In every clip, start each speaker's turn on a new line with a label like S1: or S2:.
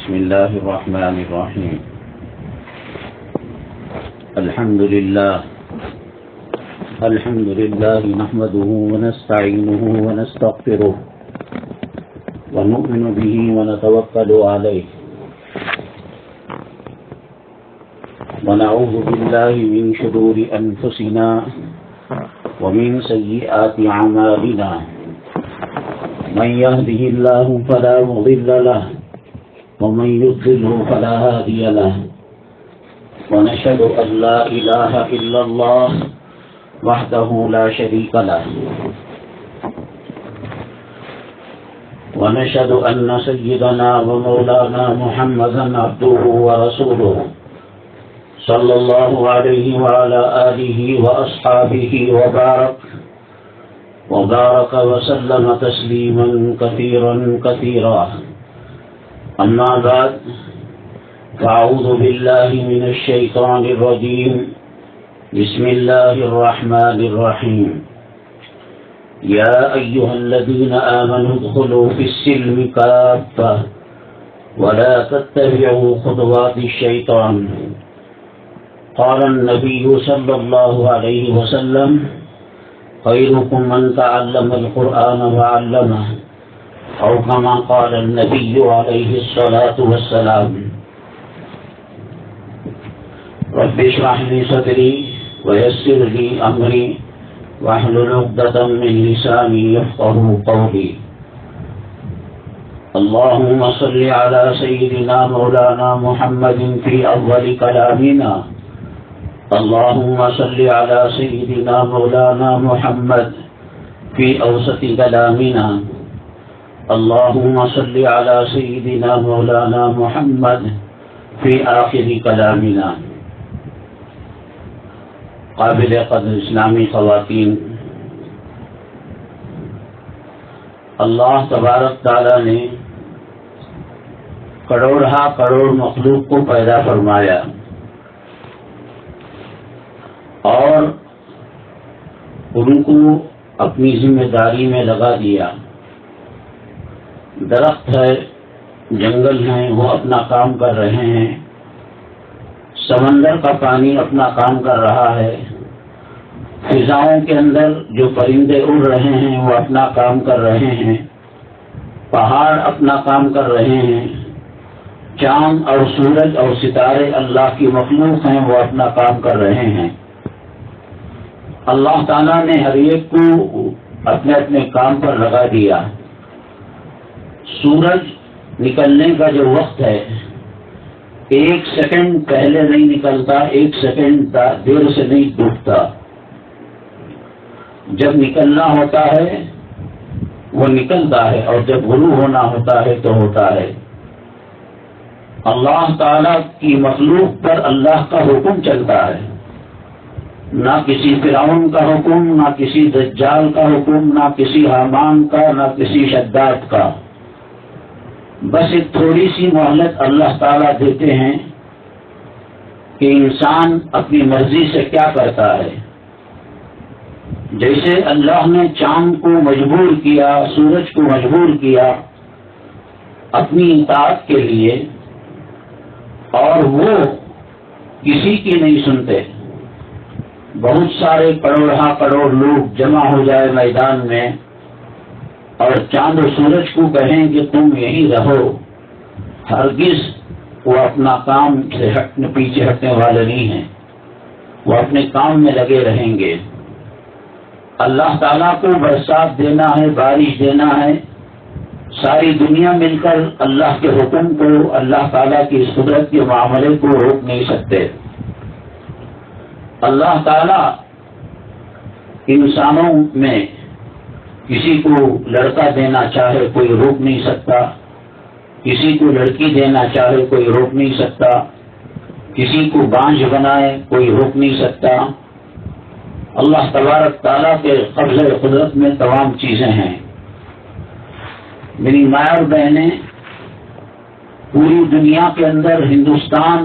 S1: بسم الله الرحمن الرحيم. الحمد لله نحمده ونستعينه ونستغفره ونؤمن به ونتوكل عليه ونعوذ بالله من شرور أنفسنا ومن سيئات أعمالنا. من يهده الله فلا مضل له ومن يضلل فلا هادي له. ونشهد أن لا إله إلا الله وحده لا شريك له. ونشهد أن سيدنا ومولانا محمدا عبده ورسوله صلى الله عليه وعلى آله وأصحابه وبارك وسلم تسليما كثيرا. أما بعد، فأعوذ بالله من الشيطان الرجيم. بسم الله الرحمن الرحيم. يا أيها الذين آمنوا ادخلوا في السلم كافة ولا تتبعوا خطوات الشيطان. قال النبي صلى الله عليه وسلم: خيركم من تعلم القرآن وعلمه، أو كما قال النبي عليه الصلاة والسلام. رب اشرح لي صدري ويسر لي أمري واحلل عقدة من لساني يفقهوا قولي. اللهم صل على سيدنا مولانا محمد في أول كلامنا. اللهم صل على سيدنا مولانا محمد في أوسط كلامنا. اللهم صل على سيدنا مولانا محمد في آخر كلامنا. قابل قدر اسلامی خواتین، اللہ تبارک تعالی نے کروڑ مخلوق کو پیدا فرمایا اور ان کو اپنی ذمہ داری میں لگا دیا. درخت ہے، جنگل ہیں، وہ اپنا کام کر رہے ہیں. سمندر کا پانی اپنا کام کر رہا ہے. فضاؤں کے اندر جو پرندے اڑ رہے ہیں وہ اپنا کام کر رہے ہیں. پہاڑ اپنا کام کر رہے ہیں. چاند اور سورج اور ستارے اللہ کی مخلوق ہیں، وہ اپنا کام کر رہے ہیں. اللہ تعالیٰ نے ہر ایک کو اپنے اپنے کام پر لگا دیا. سورج نکلنے کا جو وقت ہے، 1 سیکنڈ پہلے نہیں نکلتا، 1 سیکنڈ دیر سے نہیں ڈوبتا. جب نکلنا ہوتا ہے وہ نکلتا ہے، اور جب غروب ہونا ہوتا ہے تو ہوتا ہے. اللہ تعالیٰ کی مخلوق پر اللہ کا حکم چلتا ہے. نہ کسی فرعون کا حکم، نہ کسی دجال کا حکم، نہ کسی حامان کا، نہ کسی شداد کا. بس ایک تھوڑی سی مہلت اللہ تعالیٰ دیتے ہیں کہ انسان اپنی مرضی سے کیا کرتا ہے. جیسے اللہ نے چاند کو مجبور کیا، سورج کو مجبور کیا اپنی اطاعت کے لیے، اور وہ کسی کی نہیں سنتے. بہت سارے کروڑ لوگ جمع ہو جائے میدان میں اور چاند و سورج کو کہیں کہ تم یہی رہو، ہرگز وہ اپنا کام سے پیچھے ہٹنے والے نہیں ہیں. وہ اپنے کام میں لگے رہیں گے. اللہ تعالیٰ کو برسات دینا ہے، بارش دینا ہے. ساری دنیا مل کر اللہ کے حکم کو، اللہ تعالیٰ کی اس قدرت کے معاملے کو روک نہیں سکتے. اللہ تعالیٰ انسانوں میں کسی کو لڑکا دینا چاہے کوئی روک نہیں سکتا، کسی کو لڑکی دینا چاہے کوئی روک نہیں سکتا، کسی کو بانجھ بنائے کوئی روک نہیں سکتا. اللہ تبارک تعالیٰ کے قبضہ قدرت میں تمام چیزیں ہیں. میری ماں اور بہنیں، پوری دنیا کے اندر ہندوستان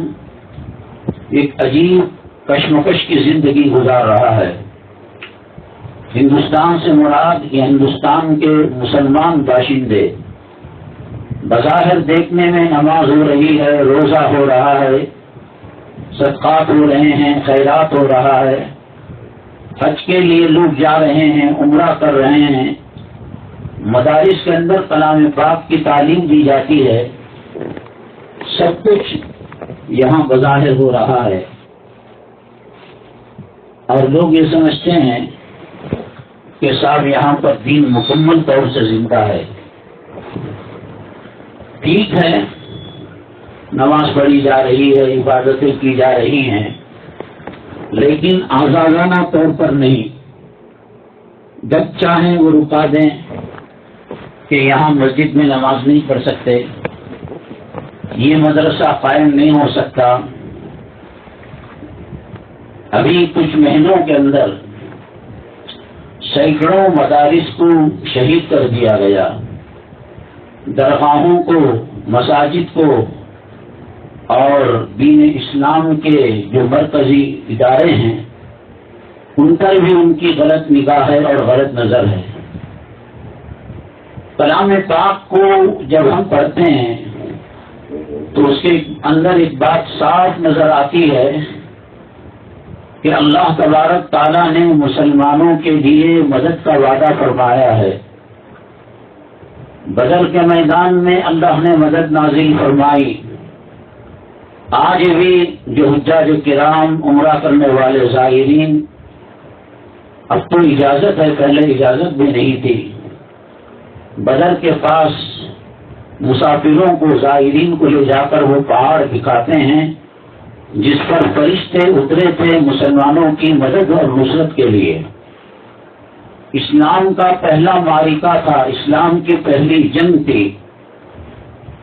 S1: ایک عجیب کشمکش کی زندگی گزار رہا ہے. ہندوستان سے مراد یہ ہندوستان کے مسلمان باشندے بظاہر دیکھنے میں نماز ہو رہی ہے، روزہ ہو رہا ہے، صدقات ہو رہے ہیں، خیرات ہو رہا ہے، حج کے لیے لوگ جا رہے ہیں، عمرہ کر رہے ہیں، مدارس کے اندر کلام پاک کی تعلیم دی جاتی ہے، سب کچھ یہاں بظاہر ہو رہا ہے، اور لوگ یہ سمجھتے ہیں کہ صاحب یہاں پر دین مکمل طور سے زندہ ہے۔ ٹھیک ہے، نماز پڑھی جا رہی ہے، عبادتیں کی جا رہی ہیں، لیکن آزادانہ طور پر نہیں۔ جب چاہیں وہ رکا دیں کہ یہاں مسجد میں نماز نہیں پڑھ سکتے، یہ مدرسہ قائم نہیں ہو سکتا۔ ابھی کچھ مہینوں کے اندر سینکڑوں مدارس کو شہید کر دیا گیا، درگاہوں کو، مساجد کو، اور دین اسلام کے جو مرکزی ادارے ہیں ان پر بھی ان کی غلط نگاہ ہے اور غلط نظر ہے۔ کلام پاک کو جب ہم پڑھتے ہیں تو اس کے اندر ایک بات صاف نظر آتی ہے کہ اللہ تبارک تعالیٰ نے مسلمانوں کے لیے مدد کا وعدہ فرمایا ہے۔ بدر کے میدان میں اللہ نے مدد نازل فرمائی۔ آج بھی جو حجاج کرام، عمرہ کرنے والے زائرین، اب تو اجازت ہے، پہلے اجازت بھی نہیں تھی، بدر کے پاس مسافروں کو، زائرین کو لے جا کر وہ پہاڑ دکھاتے ہیں جس پر فرشتے اترے تھے مسلمانوں کی مدد اور نصرت کے لیے۔ اسلام کا پہلا معرکہ تھا، اسلام کی پہلی جنگ تھی۔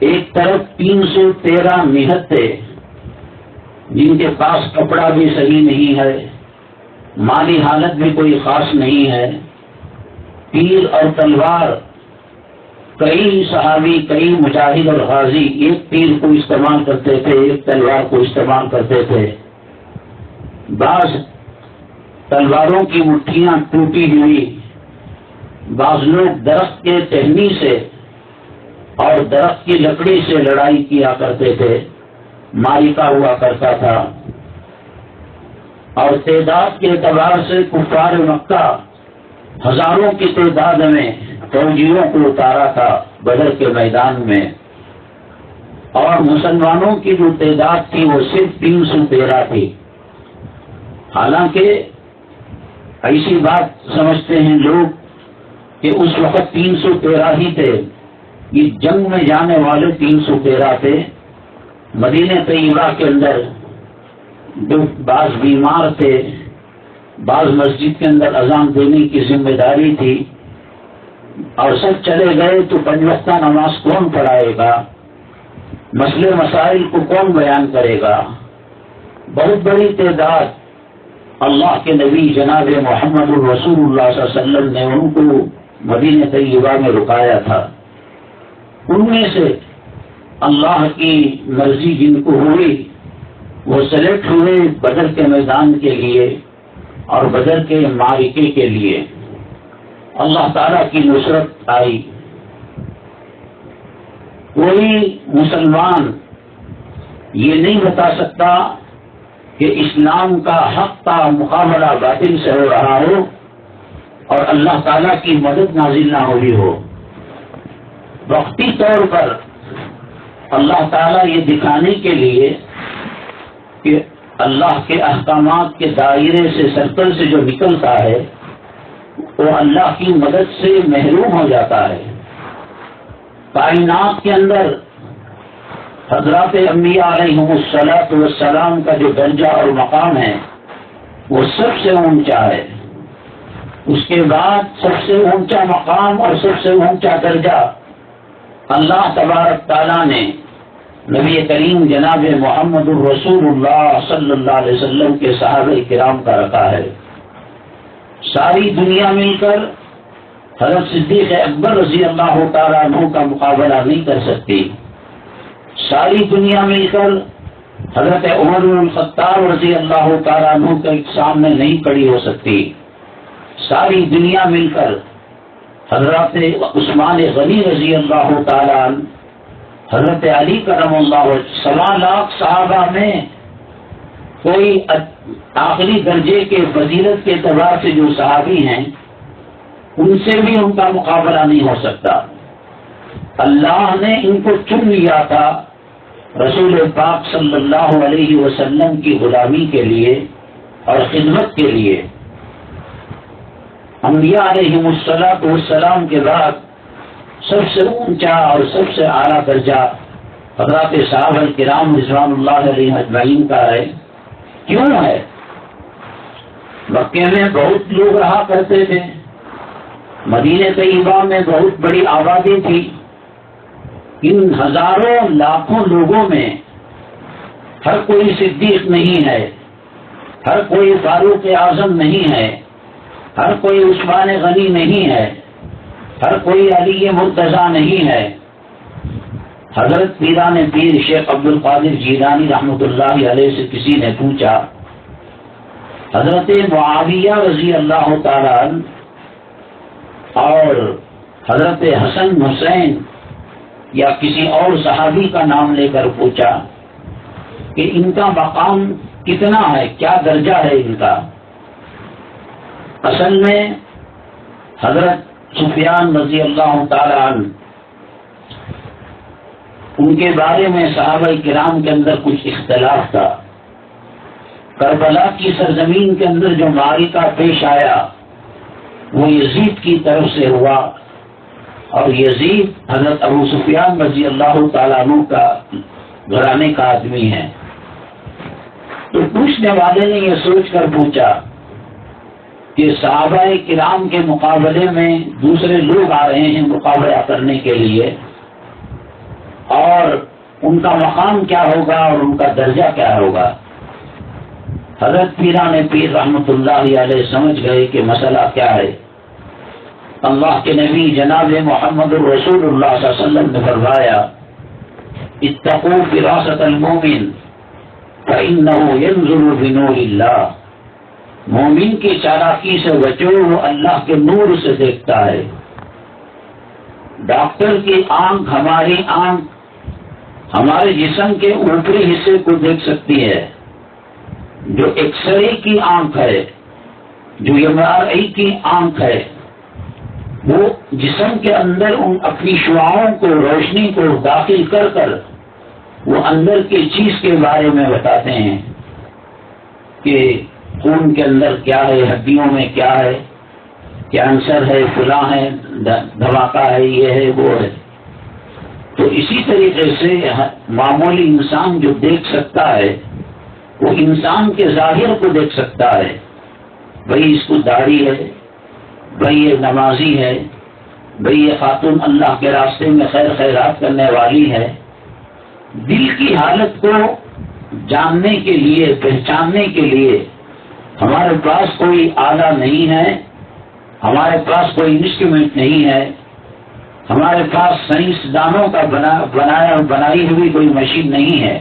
S1: ایک طرف 313 نہتے جن کے پاس کپڑا بھی صحیح نہیں ہے، مالی حالت بھی کوئی خاص نہیں ہے، تیر اور تلوار، کئی صحابی، کئی مجاہد اور غازی ایک تیر کو استعمال کرتے تھے، ایک تلوار کو استعمال کرتے تھے۔ بعض تلواروں کی مٹھیاں ٹوٹی ہوئی، بعض لوگ درخت کے ٹہنی سے اور درخت کی لکڑی سے لڑائی کیا کرتے تھے، معرکہ ہوا کرتا تھا۔ اور تعداد کے اعتبار سے کفار مکہ ہزاروں کی تعداد میں فوجیوں کو اتارا تھا بدر کے میدان میں، اور مسلمانوں کی جو تعداد تھی وہ صرف 313 تھی۔ حالانکہ ایسی بات سمجھتے ہیں لوگ کہ اس وقت 313 ہی تھے، یہ جنگ میں جانے والے 313 تھے۔ مدینہ طیبہ کے اندر جو بعض بیمار تھے، بعض مسجد کے اندر اذان دینے کی ذمہ داری تھی، اور سب چلے گئے تو 5 وقتہ نماز کون پڑھائے گا، مسئلے مسائل کو کون بیان کرے گا۔ بہت بڑی تعداد اللہ کے نبی جناب محمد الرسول اللہ صلی اللہ علیہ وسلم نے ان کو مدینہ طیبہ میں رکایا تھا۔ ان میں سے اللہ کی مرضی جن کو ہوئی وہ سلیکٹ ہوئے بدر کے میدان کے لیے اور بدر کے معرکے کے لیے۔ اللہ تعالیٰ کی نصرت آئی۔ کوئی مسلمان یہ نہیں بتا سکتا کہ اسلام کا حق کا مقابلہ باطل سے ہو رہا ہو اور اللہ تعالیٰ کی مدد نازل نہ ہوئی ہو۔ وقتی طور پر اللہ تعالیٰ یہ دکھانے کے لیے کہ اللہ کے احکامات کے دائرے سے، سرکل سے جو نکلتا ہے وہ اللہ کی مدد سے محروم ہو جاتا ہے۔ کائنات کے اندر حضرات انبیاء علیہم الصلاۃ والسلام کا جو درجہ اور مقام ہے وہ سب سے اونچا ہے۔ اس کے بعد سب سے اونچا مقام اور سب سے اونچا درجہ اللہ تبارک تعالیٰ نے نبی کریم جناب محمد الرسول اللہ صلی اللہ علیہ وسلم کے صحابہ کرام کا رکھا ہے۔ ساری دنیا مل کر حضرت صدیق اکبر رضی اللہ تعالیٰ عنہ کا مقابلہ نہیں کر سکتی۔ ساری دنیا مل کر حضرت عمر بن الخطاب رضی اللہ تعالیٰ عنہ کے سامنے نہیں کھڑی ہو سکتی۔ ساری دنیا مل کر حضرت عثمان غنی رضی اللہ تعالیٰ عنہ حضرت علی کرم اللہ وجہ 1.25 لاکھ صحابہ میں کوئی آخری درجے کے فضیلت کے اعتبار سے جو صحابی ہیں ان سے بھی ان کا مقابلہ نہیں ہو سکتا. اللہ نے ان کو چن لیا تھا رسول پاک صلی اللہ علیہ وسلم کی غلامی کے لیے اور خدمت کے لیے. انبیاء علیہم الصلاۃ والسلام کے بعد سب سے اونچا اور سب سے اعلیٰ درجہ حضرات صحابہ کرام رضوان اللہ علیہم اجمعین کا ہے. کیوں ہے؟ مکے میں بہت لوگ رہا کرتے تھے، مدینہ طیبہ میں بہت بڑی آبادی تھی. ان ہزاروں لاکھوں لوگوں میں ہر کوئی صدیق نہیں ہے، ہر کوئی فاروق اعظم نہیں ہے، ہر کوئی عثمان غنی نہیں ہے، ہر کوئی علی مرتضیٰ نہیں ہے. حضرت پیران پیر شیخ عبد القادر جیلانی رحمۃ اللہ علیہ سے کسی نے پوچھا حضرت معاویہ رضی اللہ تعالیٰ عنہ اور حضرت حسن حسین یا کسی اور صحابی کا نام لے کر پوچھا کہ ان کا مقام کتنا ہے، کیا درجہ ہے ان کا. اصل میں حضرت سفیان رضی اللہ تعالی عنہ ان کے بارے میں صحابہ کرام کے اندر کچھ اختلاف تھا. کربلا کی سرزمین کے اندر جو معرکہ پیش آیا وہ یزید کی طرف سے ہوا، اور یزید حضرت ابو سفیان رضی اللہ تعالیٰ عنہ کا گھرانے کا آدمی ہے. تو پوچھنے والے نے یہ سوچ کر پوچھا کہ صحابہ کرام کے مقابلے میں دوسرے لوگ آ رہے ہیں مقابلہ کرنے کے لیے، اور ان کا مقام کیا ہوگا اور ان کا درجہ کیا ہوگا. حضرت پیران پیر رحمۃ اللہ علیہ سمجھ گئے کہ مسئلہ کیا ہے. اللہ کے نبی جناب محمد رسول اللہ صلی اللہ علیہ وسلم نے فرمایا اتقوا فراست المومن فإنه ينظر بنور اللہ. مومن کی چالاکی سے بچو، وہ اللہ کے نور سے دیکھتا ہے. ڈاکٹر کی آنکھ ہماری آنکھ ہمارے جسم کے اوپری حصے کو دیکھ سکتی ہے. جو ایکس رے کی آنکھ ہے، جو MRI کی آنکھ ہے، وہ جسم کے اندر ان اپنی شعاؤں کو، روشنی کو داخل کر کر وہ اندر کی چیز کے بارے میں بتاتے ہیں کہ خون کے اندر کیا ہے، ہڈیوں میں کیا ہے، کینسر ہے، فلاں ہے، دھماکہ ہے، یہ ہے، وہ ہے. تو اسی طریقے سے معمولی انسان جو دیکھ سکتا ہے وہ انسان کے ظاہر کو دیکھ سکتا ہے. بھئی اس کو داڑھی ہے، بھئی یہ نمازی ہے، بھئی یہ خاتون اللہ کے راستے میں خیر خیرات کرنے والی ہے. دل کی حالت کو جاننے کے لیے، پہچاننے کے لیے ہمارے پاس کوئی آلہ نہیں ہے، ہمارے پاس کوئی انسٹرومنٹ نہیں ہے، ہمارے پاس سائنسدانوں کا بنائی ہوئی کوئی مشین نہیں ہے.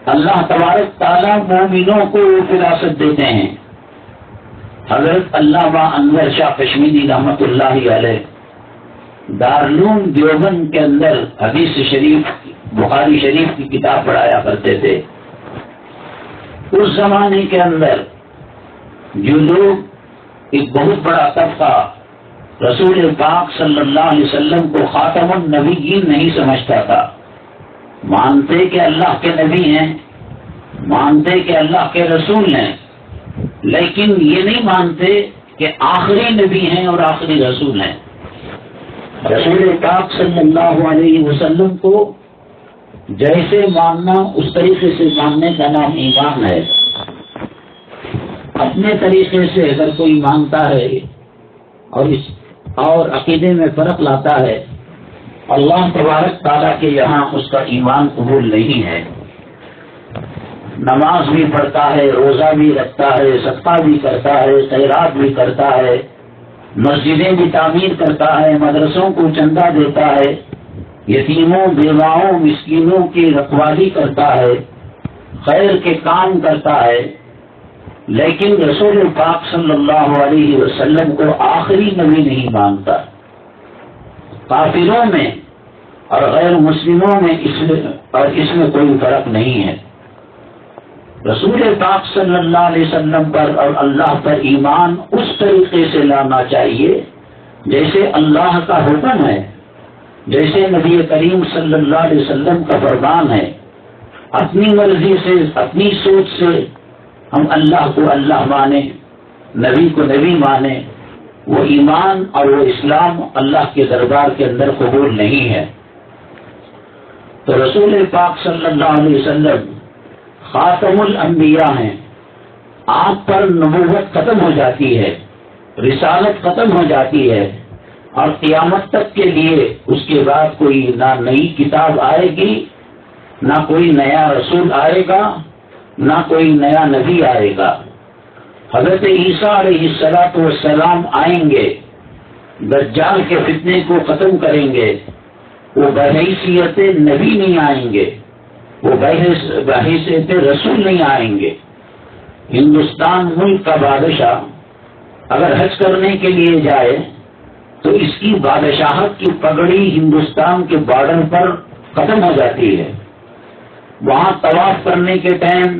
S1: اللہ تبارک تعالیٰ مومنوں کو فراست دیتے ہیں. حضرت علامہ انور شاہ کشمیری رحمۃ اللہ علیہ دارالعلوم دیوبند کے اندر حدیث شریف، بخاری شریف کی کتاب پڑھایا کرتے تھے. اس زمانے کے اندر جو لوگ ایک بہت بڑا طبقہ رسول پاک صلی اللہ علیہ وسلم کو خاتم النبیین نہیں سمجھتا تھا، مانتے کہ اللہ کے نبی ہیں، مانتے کہ اللہ کے رسول ہیں، لیکن یہ نہیں مانتے کہ آخری نبی ہیں اور آخری رسول ہیں. رسول پاک صلی اللہ علیہ وسلم کو جیسے ماننا اس طریقے سے ماننے کا نام ایمان ہے. اپنے طریقے سے اگر کوئی مانتا ہے اور عقیدے میں فرق لاتا ہے، اللہ تبارک تعالیٰ کے یہاں اس کا ایمان قبول نہیں ہے. نماز بھی پڑھتا ہے، روزہ بھی رکھتا ہے، صدقہ بھی کرتا ہے، خیرات بھی کرتا ہے، مسجدیں بھی تعمیر کرتا ہے، مدرسوں کو چندہ دیتا ہے، یتیموں، بیواؤں، مسکینوں کی رکھوالی کرتا ہے، خیر کے کام کرتا ہے، لیکن رسول پاک صلی اللہ علیہ وسلم کو آخری نبی نہیں مانتا. کافروں میں اور غیر مسلموں میں اس میں کوئی فرق نہیں ہے۔ رسول پاک صلی اللہ علیہ وسلم پر اور اللہ پر ایمان اس طریقے سے لانا چاہیے جیسے اللہ کا حکم ہے، جیسے نبی کریم صلی اللہ علیہ وسلم کا فرمان ہے۔ اپنی مرضی سے، اپنی سوچ سے ہم اللہ کو اللہ مانیں، نبی کو نبی مانیں، وہ ایمان اور وہ اسلام اللہ کے دربار کے اندر قبول نہیں ہے۔ تو رسول پاک صلی اللہ علیہ وسلم خاتم الانبیاء ہیں، آپ پر نبوت ختم ہو جاتی ہے، رسالت ختم ہو جاتی ہے، اور قیامت تک کے لیے اس کے بعد کوئی نہ نئی کتاب آئے گی، نہ کوئی نیا رسول آئے گا، نہ کوئی نیا نبی آئے گا۔ حضرت عیسیٰ علیہ السلام آئیں گے، دجال کے فتنے کو ختم کریں گے، وہ بحیثیت نبی نہیں آئیں گے، وہ بحیثیت رسول نہیں آئیں گے۔ ہندوستان ملک کا بادشاہ اگر حج کرنے کے لیے جائے تو اس کی بادشاہت کی پگڑی ہندوستان کے بارڈر پر ختم ہو جاتی ہے۔ وہاں طواف کرنے کے ٹائم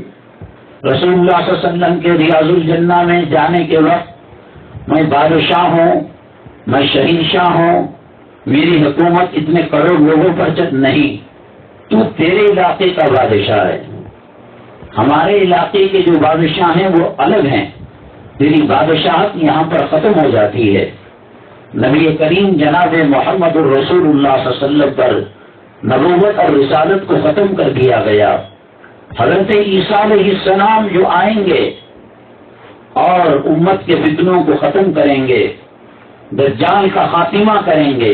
S1: رسول اللہ صلی اللہ علیہ وسلم کے ریاض الجنہ میں جانے کے وقت میں بادشاہ ہوں، میں شہنشاہ ہوں، میری حکومت اتنے کروڑ لوگوں پر نہیں، تو تیرے علاقے کا بادشاہ ہے، ہمارے علاقے کے جو بادشاہ ہیں وہ الگ ہیں، تیری بادشاہت یہاں پر ختم ہو جاتی ہے۔ نبی کریم جناب محمد الرسول اللہ صلی اللہ علیہ وسلم پر نبوت اور رسالت کو ختم کر دیا گیا۔ حضرت عیسیٰ علیہ السلام جو آئیں گے اور امت کے فتنوں کو ختم کریں گے، دجال کا خاتمہ کریں گے،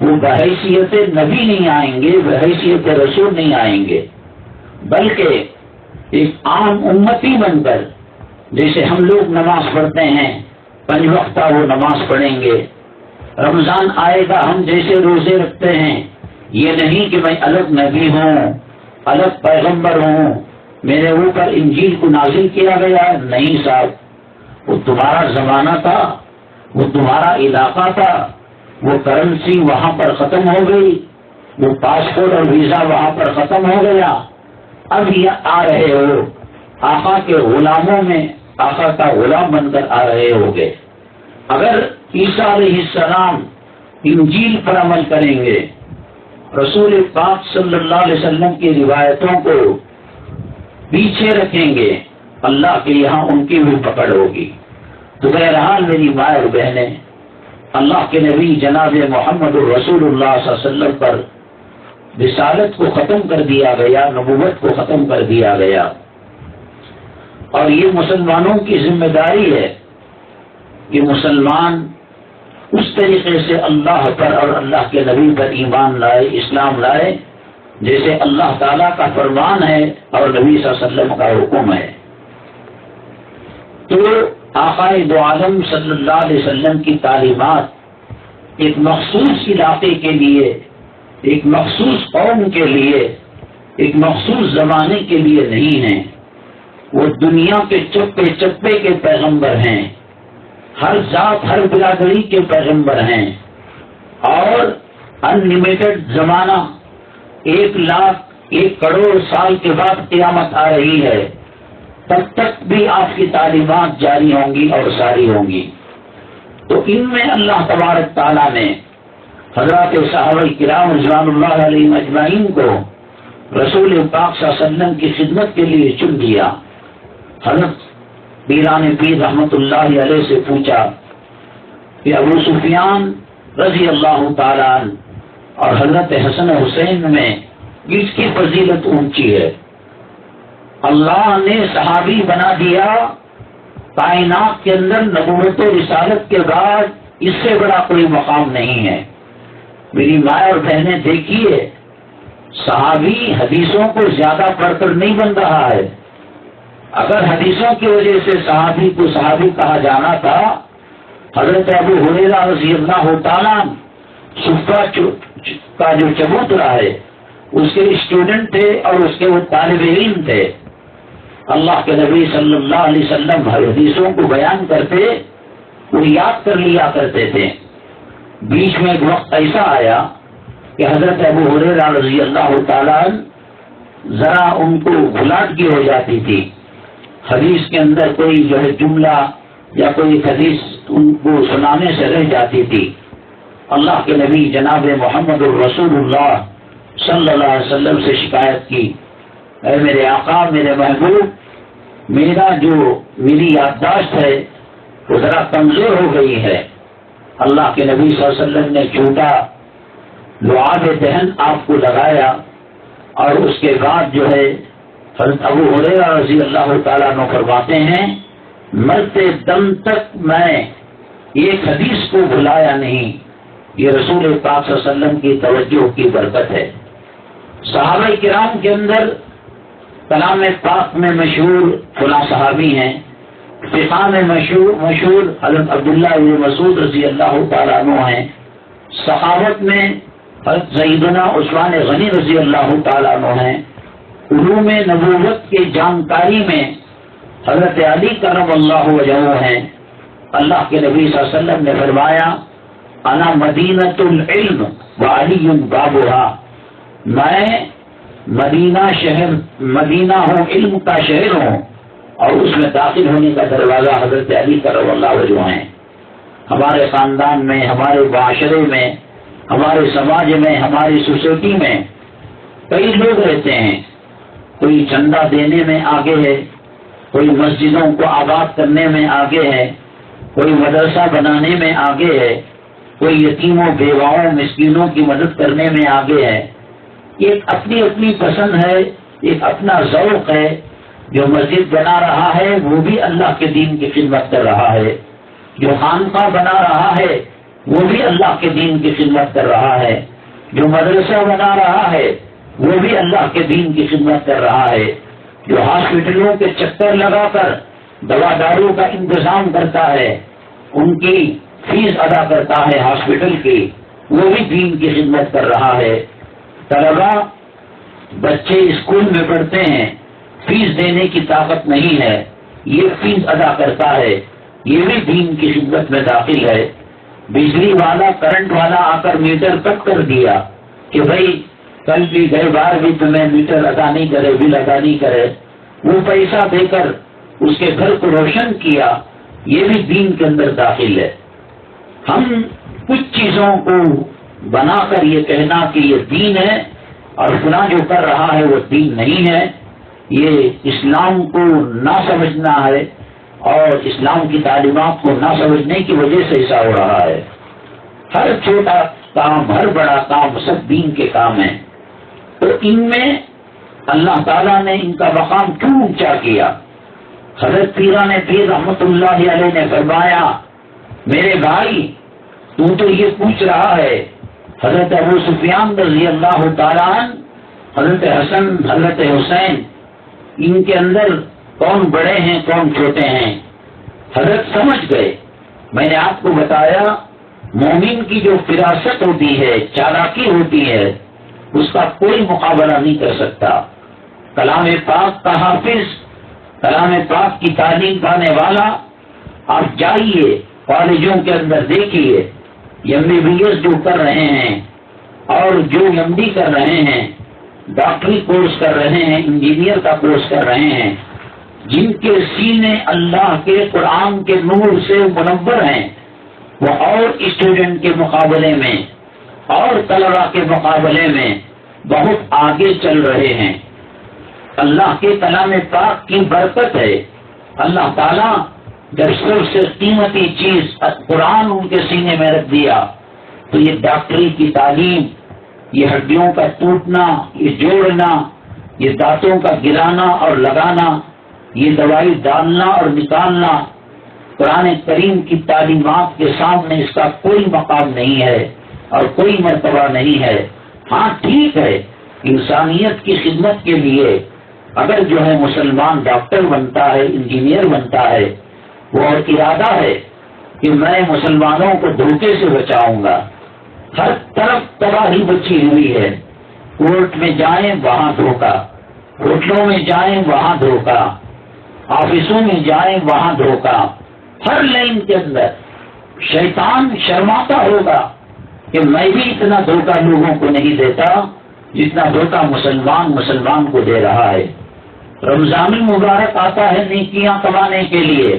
S1: وہ بحیثیت نبی نہیں آئیں گے، بحیثیت رسول نہیں آئیں گے، بلکہ ایک عام امتی بن کر، جیسے ہم لوگ نماز پڑھتے ہیں، 5 وقتہ وہ نماز پڑھیں گے، رمضان آئے گا ہم جیسے روزے رکھتے ہیں، یہ نہیں کہ میں الگ نبی ہوں، الگ پیغمبر ہوں، میرے اوپر انجیل کو نازل کیا گیا، نہیں صاحب، وہ تمہارا زمانہ تھا، وہ تمہارا علاقہ تھا، وہ کرنسی وہاں پر ختم ہو گئی، وہ پاسپورٹ اور ویزا وہاں پر ختم ہو گیا، اب یہ آ رہے ہو آقا کے غلاموں میں، آقا کا غلام بن کر آ رہے ہوگے۔ اگر عیسیٰ علیہ السلام انجیل پر عمل کریں گے، رسول پاک صلی اللہ علیہ وسلم کی روایتوں کو پیچھے رکھیں گے، اللہ کے یہاں ان کی بھی پکڑ ہوگی۔ تو بہرحال میری ماں اور بہنیں، اللہ کے نبی جناب محمد الرسول اللہ صلی اللہ علیہ وسلم پر رسالت کو ختم کر دیا گیا، نبوت کو ختم کر دیا گیا، اور یہ مسلمانوں کی ذمہ داری ہے کہ مسلمان اس طریقے سے اللہ پر اور اللہ کے نبی پر ایمان لائے، اسلام لائے، جیسے اللہ تعالیٰ کا فرمان ہے اور نبی صلی اللہ علیہ وسلم کا حکم ہے۔ تو آقا دو عالم صلی اللہ علیہ وسلم کی تعلیمات ایک مخصوص علاقے کے لیے، ایک مخصوص قوم کے لیے، ایک مخصوص زمانے کے لیے نہیں ہیں، وہ دنیا کے چپے چپے کے پیغمبر ہیں، ہر ذات ہر برادری کے پیغمبر ہیں، اور انلمیٹڈ زمانہ 1,00,000 کروڑ سال کے بعد قیامت آ رہی ہے، تب تک بھی آپ کی تعلیمات جاری ہوں گی اور ساری ہوں گی۔ تو ان میں اللہ تبارک تعالیٰ نے حضرات صحابہ کرام رضوان اللہ علیہم اجمعین کو رسول پاک صلی اللہ علیہ وسلم کی خدمت کے لیے چن لیا۔ حضرت پیران پیر رحمت اللہ علیہ سے پوچھا کہ ابو سفیان رضی اللہ تعالیٰ عنہ اور حضرت حسن حسین میں کس کی فضیلت اونچی ہے؟ اللہ نے صحابی بنا دیا، کائنات کے اندر نبوت و رسالت کے بعد اس سے بڑا کوئی مقام نہیں ہے۔ میری ماں اور بہنیں دیکھیے، صحابی حدیثوں کو زیادہ پڑھ کر نہیں بن رہا ہے۔ اگر حدیثوں کی وجہ سے صحابی کو صحابی کہا جانا تھا، حضرت ابو ہریرہ رضی اللہ تعالیٰ صفہ کا جو چبوترا ہے، اس کے اسٹوڈنٹ تھے اور اس کے وہ طالب علم تھے۔ اللہ کے نبی صلی اللہ علیہ وسلم حدیثوں کو بیان کرتے، وہ یاد کر لیا کرتے تھے۔ بیچ میں ایک وقت ایسا آیا کہ حضرت ابو ہریرہ رضی اللہ تعالیٰ ذرا ان کو گھلاٹ کی ہو جاتی تھی، حدیث کے اندر کوئی جو ہے جملہ یا کوئی حدیث ان کو سنانے سے رہ جاتی تھی. اللہ کے نبی جناب محمد الرسول اللہ صلی اللہ علیہ وسلم سے شکایت کی، اے میرے آقا، میرے محبوب، میری یادداشت ہے وہ ذرا کمزور ہو گئی ہے. اللہ کے نبی صلی اللہ علیہ وسلم نے جھوٹا لعاب دہن آپ کو لگایا، اور اس کے بعد جو ہے حضرت ابو ہریرہ رضی اللہ تعالیٰ عنہ فرماتے ہیں، مرتے دم تک میں ایک حدیث کو بھلایا نہیں. یہ رسول پاک صلی اللہ علیہ وسلم کی توجہ کی برکت ہے. صحابہ کرام کے اندر کلام پاک میں مشہور فلاں صحابی ہیں، فقہ میں مشہور حضرت عبداللہ بن مسعود رضی اللہ تعالیٰ عنہ ہیں، صحابت میں حضرت سیدنا عثمان غنی رضی اللہ تعالیٰ عنہ ہیں، علوم نبوت کی جانکاری میں حضرت علی کرم اللہ وجہہ ہیں. اللہ کے نبی صلی اللہ علیہ وسلم نے فرمایا، انا مدینۃ العلم وعلی بابها، میں مدینہ ہوں، علم کا شہر ہوں، اور اس میں داخل ہونے کا دروازہ حضرت علی کرم اللہ وجہہ ہیں. ہمارے خاندان میں، ہمارے معاشرے میں، ہمارے سماج میں، ہماری سوسائٹی میں کئی لوگ رہتے ہیں. کوئی چندہ دینے میں آگے ہے، کوئی مسجدوں کو آباد کرنے میں آگے ہے، کوئی مدرسہ بنانے میں آگے ہے، کوئی یتیموں، بیواؤں، مسکینوں کی مدد کرنے میں آگے ہے. ایک اپنی اپنی پسند ہے، ایک اپنا ذوق ہے. جو مسجد بنا رہا ہے وہ بھی اللہ کے دین کی خدمت کر رہا ہے، جو خانقاہ بنا رہا ہے وہ بھی اللہ کے دین کی خدمت کر رہا ہے، جو مدرسہ بنا رہا ہے وہ بھی اللہ کے دین کی خدمت کر رہا ہے، جو ہاسپٹلوں کے چکر لگا کر دوا دارو کا انتظام کرتا ہے، ان کی فیس ادا کرتا ہے ہاسپٹل کی، وہ بھی دین کی خدمت کر رہا ہے. طلبا، بچے اسکول میں پڑھتے ہیں، فیس دینے کی طاقت نہیں ہے، یہ فیس ادا کرتا ہے، یہ بھی دین کی خدمت میں داخل ہے. بجلی والا، کرنٹ والا آ کر میٹر کٹ کر دیا کہ بھائی کل بھی گئے بار بھی تمہیں میٹر ادا نہیں کرے، بل ادا نہیں کرے، وہ پیسہ دے کر اس کے گھر کو روشن کیا، یہ بھی دین کے اندر داخل ہے. ہم کچھ چیزوں کو بنا کر یہ کہنا کہ یہ دین ہے اور فلاں جو کر رہا ہے وہ دین نہیں ہے، یہ اسلام کو نہ سمجھنا ہے اور اسلام کی تعلیمات کو نہ سمجھنے کی وجہ سے ایسا ہو رہا ہے. ہر چھوٹا کام، ہر بڑا کام سب دین کے کام ہیں. تو ان میں اللہ تعالیٰ نے ان کا مقام کیوں اونچا کیا؟ حضرت پیران پیر رحمت اللہ علیہ نے فرمایا، میرے بھائی تو یہ پوچھ رہا ہے حضرت ابو سفیان رضی اللہ تعالیٰ عنہ، حضرت حسن، حضرت حسین، ان کے اندر کون بڑے ہیں کون چھوٹے ہیں؟ حضرت سمجھ گئے. میں نے آپ کو بتایا مومن کی جو فراست ہوتی ہے، چالاکی ہوتی ہے، اس کا کوئی مقابلہ نہیں کر سکتا. کلام پاک کا حافظ، کلام پاک کی تعلیم پانے والا، آپ جائیے کالجوں کے اندر دیکھیے، MBBS جو کر رہے ہیں اور جو MD کر رہے ہیں، ڈاکٹری کورس کر رہے ہیں، انجینئر کا کورس کر رہے ہیں، جن کے سینے اللہ کے قرآن کے نور سے منور ہیں، وہ اور اسٹوڈنٹ کے مقابلے میں اور طلبا کے مقابلے میں بہت آگے چل رہے ہیں. اللہ کے کلام پاک کی برکت ہے. اللہ تعالیٰ جب سب سے قیمتی چیز قرآن ان کے سینے میں رکھ دیا تو یہ ڈاکٹری کی تعلیم، یہ ہڈیوں کا ٹوٹنا، یہ جوڑنا، یہ دانتوں کا گرانا اور لگانا، یہ دوائی ڈالنا اور نکالنا، قرآن کریم کی تعلیمات کے سامنے اس کا کوئی مقام نہیں ہے اور کوئی مرتبہ نہیں ہے. ہاں ٹھیک ہے، انسانیت کی خدمت کے لیے اگر جو ہے مسلمان ڈاکٹر بنتا ہے، انجینئر بنتا ہے، وہ ارادہ ہے کہ میں مسلمانوں کو دھوکے سے بچاؤں گا. ہر طرف تباہی بچی ہوئی ہے. کورٹ میں جائیں وہاں دھوکہ، ہوٹلوں میں جائیں وہاں دھوکہ، آفسوں میں جائیں وہاں دھوکہ. ہر لائن کے اندر شیطان شرماتا ہوگا کہ میں بھی اتنا دھوکہ لوگوں کو نہیں دیتا جتنا دھوکہ مسلمان کو دے رہا ہے۔ رمضان المبارک آتا ہے نیکیاں کمانے کے لیے،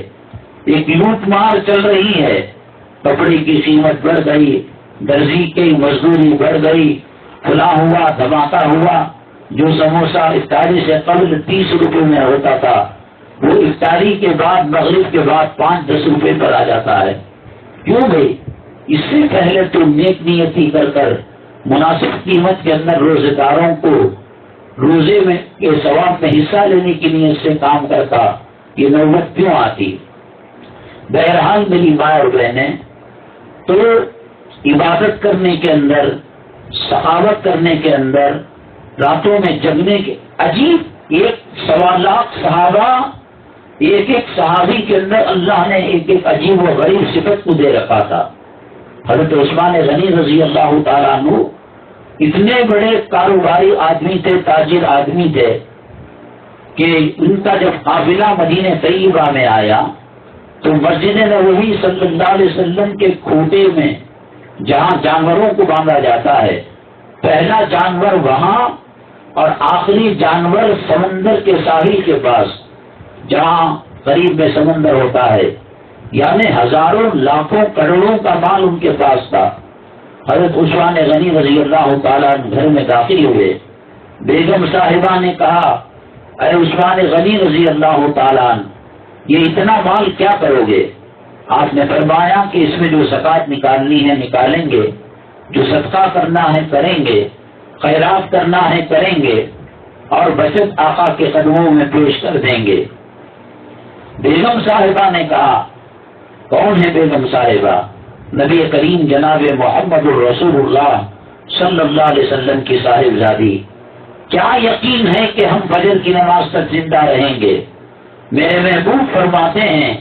S1: ایک لوٹ مار چل رہی ہے، کپڑے کی قیمت بڑھ گئی، درزی کی مزدوری بڑھ گئی، کھلا ہوا دھماکہ ہوا۔ جو سموسہ افطاری سے قبل 30 روپے میں ہوتا تھا وہ افطاری کے بعد مغرب کے بعد 5-10 روپے پر آ جاتا ہے۔ کیوں بھائی؟ اس سے پہلے تو نیک نیتی کر مناسب قیمت کے اندر روزے داروں کو روزے میں کے ثواب میں حصہ لینے کی نیت سے کام کرتا، یہ نوبت کیوں آتی؟ بہرحال میری ماں اور بہنیں، تو عبادت کرنے کے اندر، سخاوت کرنے کے اندر، راتوں میں جگنے کے عجیب 1.25 لاکھ صحابہ، ایک صحابی کے اندر اللہ نے ایک عجیب و غریب صفت کو دے رکھا تھا۔ حضرت عثمان غنی رضی اللہ تعالیٰ عنہ اتنے بڑے کاروباری آدمی تھے، تاجر آدمی تھے کہ ان کا جب قافلہ مدینہ طیبہ میں آیا تو مسجد نبوی صلی اللہ علیہ وسلم کے کھوٹے میں جہاں جانوروں کو باندھا جاتا ہے، پہلا جانور وہاں اور آخری جانور سمندر کے ساحل کے پاس جہاں قریب میں سمندر ہوتا ہے، یعنی ہزاروں لاکھوں کروڑوں کا مال ان کے پاس تھا۔ حضرت عثمان غنی رضی اللہ تعالیٰ گھر میں داخل ہوئے، بیگم صاحبہ نے کہا اے عثمان غنی رضی اللہ تعالیٰ یہ اتنا مال کیا کرو گے؟ آپ نے فرمایا کہ اس میں جو زکوٰۃ نکالنی ہے نکالیں گے، جو صدقہ کرنا ہے کریں گے، خیرات کرنا ہے کریں گے، اور بچت آقا کے قدموں میں پیش کر دیں گے۔ بیگم صاحبہ نے کہا کون ہے بیگم صاحبہ؟ نبی کریم جناب محمد الرسول اللہ صلی اللہ علیہ وسلم کی صاحبزادی۔ کیا یقین ہے کہ ہم فجر کی نماز تک زندہ رہیں گے؟ میرے محبوب فرماتے ہیں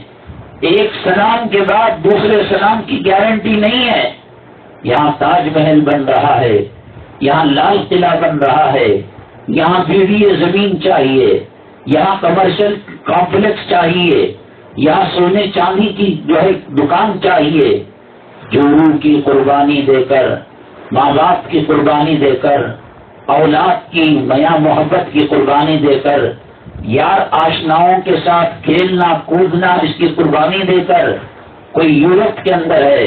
S1: ایک سلام کے بعد دوسرے سلام کی گارنٹی نہیں ہے۔ یہاں تاج محل بن رہا ہے، یہاں لال قلعہ بن رہا ہے، یہاں بیوی زمین چاہیے، یہاں کمرشل کمپلیکس چاہیے، یہاں سونے چاندی کی جو ہے دکان چاہیے۔ جو روح کی قربانی دے کر، ماں باپ کی قربانی دے کر، اولاد کی میاں محبت کی قربانی دے کر، یار آشناؤں کے ساتھ کھیلنا کودنا اس کی قربانی دے کر، کوئی یورپ کے اندر ہے،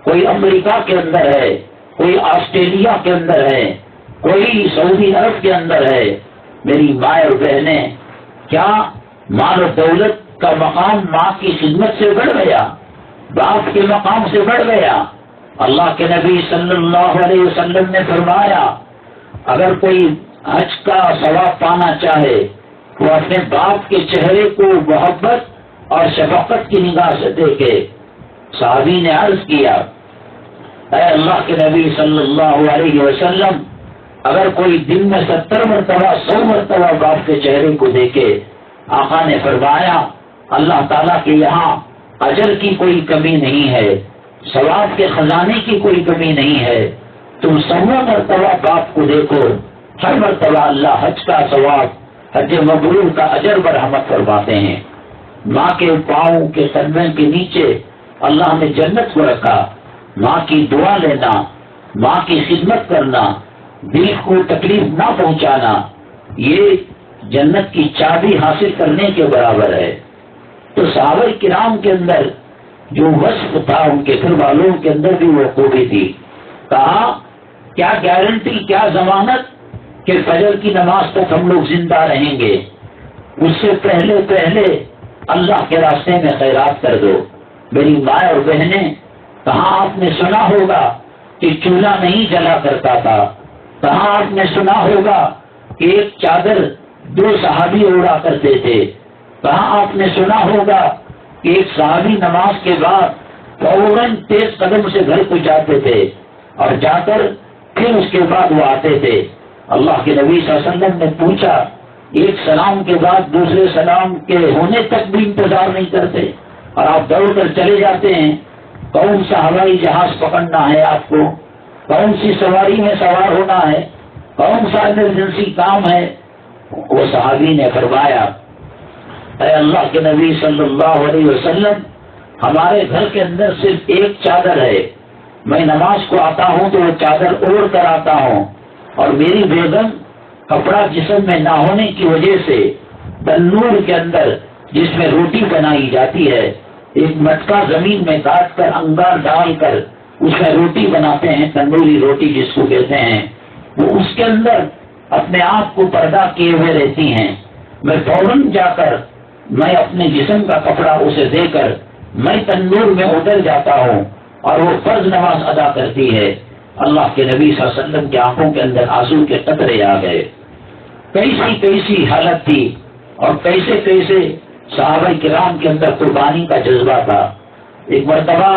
S1: کوئی امریکہ کے اندر ہے، کوئی آسٹریلیا کے اندر ہے، کوئی سعودی عرب کے اندر ہے، میری ماں اور بہنیں، کیا مال و دولت کا مقام ماں کی خدمت سے بڑھ گیا؟ باپ کے مقام سے بڑھ گیا؟ اللہ کے نبی صلی اللہ علیہ وسلم نے فرمایا اگر کوئی حج کا ثواب پانا چاہے وہ اپنے باپ کے چہرے کو محبت اور شفقت کی نگاہ سے دیکھے۔ صحابی نے عرض کیا اے اللہ کے نبی صلی اللہ علیہ وسلم اگر کوئی دن میں 70 مرتبہ 100 مرتبہ باپ کے چہرے کو دیکھے، آقا نے فرمایا اللہ تعالیٰ کے یہاں اجر کی کوئی کمی نہیں ہے، ثواب کے خزانے کی کوئی کمی نہیں ہے۔ تم 100 مرتبہ باپ کو دیکھو، ہر مرتبہ اللہ حج کا ثواب، حج مبرور کا اجر برہمت فرماتے ہیں۔ ماں کے پاؤں کے قدموں کے نیچے اللہ نے جنت کو رکھا۔ ماں کی دعا لینا، ماں کی خدمت کرنا، دل کو تکلیف نہ پہنچانا، یہ جنت کی چابی حاصل کرنے کے برابر ہے۔ تو صحابہ کرام کے اندر جو وصف تھا ان کے گھر والوں کے اندر بھی وہ خوبی تھی۔ کہا کیا گارنٹی، کیا ضمانت کہ فجر کی نماز تک ہم لوگ زندہ رہیں گے؟ اس سے پہلے اللہ کے راستے میں خیرات کر دو۔ میری ماں اور بہنیں، کہاں آپ نے سنا ہوگا کہ چولہا نہیں جلا کرتا تھا؟ کہاں آپ نے سنا ہوگا کہ ایک چادر 2 صحابی اوڑا کرتے تھے؟ کہاں آپ نے سنا ہوگا کہ ایک صحابی نماز کے بعد فوراً تیز قدم سے گھر کو جاتے تھے اور جا کر پھر اس کے بعد وہ آتے تھے؟ اللہ کے نبی صلی اللہ علیہ وسلم نے پوچھا ایک سلام کے بعد دوسرے سلام کے ہونے تک بھی انتظار نہیں کرتے اور آپ دوڑ کر چلے جاتے ہیں؟ کون سا ہوائی جہاز پکڑنا ہے آپ کو؟ کون سی سواری میں سوار ہونا ہے؟ کون سا ایمرجنسی کام ہے؟ وہ صحابی نے فرمایا اے اللہ کے نبی صلی اللہ علیہ وسلم ہمارے گھر کے اندر صرف ایک چادر ہے، میں نماز کو آتا ہوں تو وہ چادر اوڑھ کر آتا ہوں، اور میری بیگم کپڑا جسم میں نہ ہونے کی وجہ سے تنور کے اندر جس میں روٹی بنائی جاتی ہے، ایک مٹکا زمین میں کاٹ کر انگار ڈال کر اس میں روٹی بناتے ہیں، تندوری روٹی جس کو کہتے ہیں، وہ اس کے اندر اپنے آپ کو پردہ کیے ہوئے رہتی ہیں۔ میں فوراً جا کر میں اپنے جسم کا کپڑا اسے دے کر میں تندور میں اتر جاتا ہوں، اور وہ فرض نماز ادا کرتی ہے۔ اللہ کے نبی صلی اللہ علیہ وسلم کی آنکھوں کے اندر آنسو کے قطرے آ گئے۔ کیسی حالت تھی، اور کیسے صحابہ کرام کے اندر قربانی کا جذبہ تھا۔ ایک مرتبہ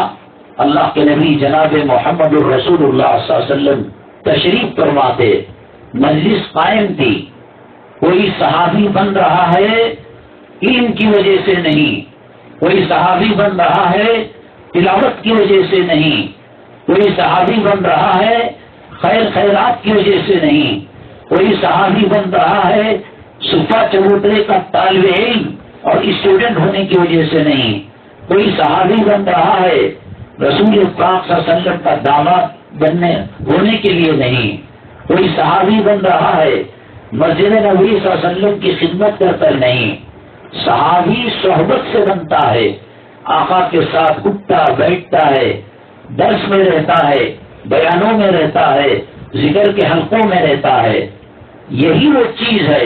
S1: اللہ کے نبی جناب محمد الرسول اللہ صلی اللہ علیہ وسلم تشریف فرماتے، مجلس قائم تھی، کوئی صحابی بن رہا ہے علم کی وجہ سے نہیں، کوئی صحابی بن رہا ہے تلاوت کی وجہ سے نہیں، کوئی صحابی بن رہا ہے خیرات کی وجہ سے نہیں، کوئی صحابی بن رہا ہے صفا چبوترے کا طالب علم اور اسٹوڈنٹ ہونے کی وجہ سے نہیں، کوئی صحابی بن رہا ہے رسول پاک صلی اللہ علیہ وسلم کا داماد ہونے کے لیے نہیں، کوئی صحابی بن رہا ہے مسجد نبوی صلی اللہ علیہ وسلم کی خدمت کر کر نہیں۔ صحابی صحبت سے بنتا ہے، آقا کے ساتھ اٹھتا بیٹھتا ہے، درس میں رہتا ہے، بیانوں میں رہتا ہے، ذکر کے حلقوں میں رہتا ہے۔ یہی وہ چیز ہے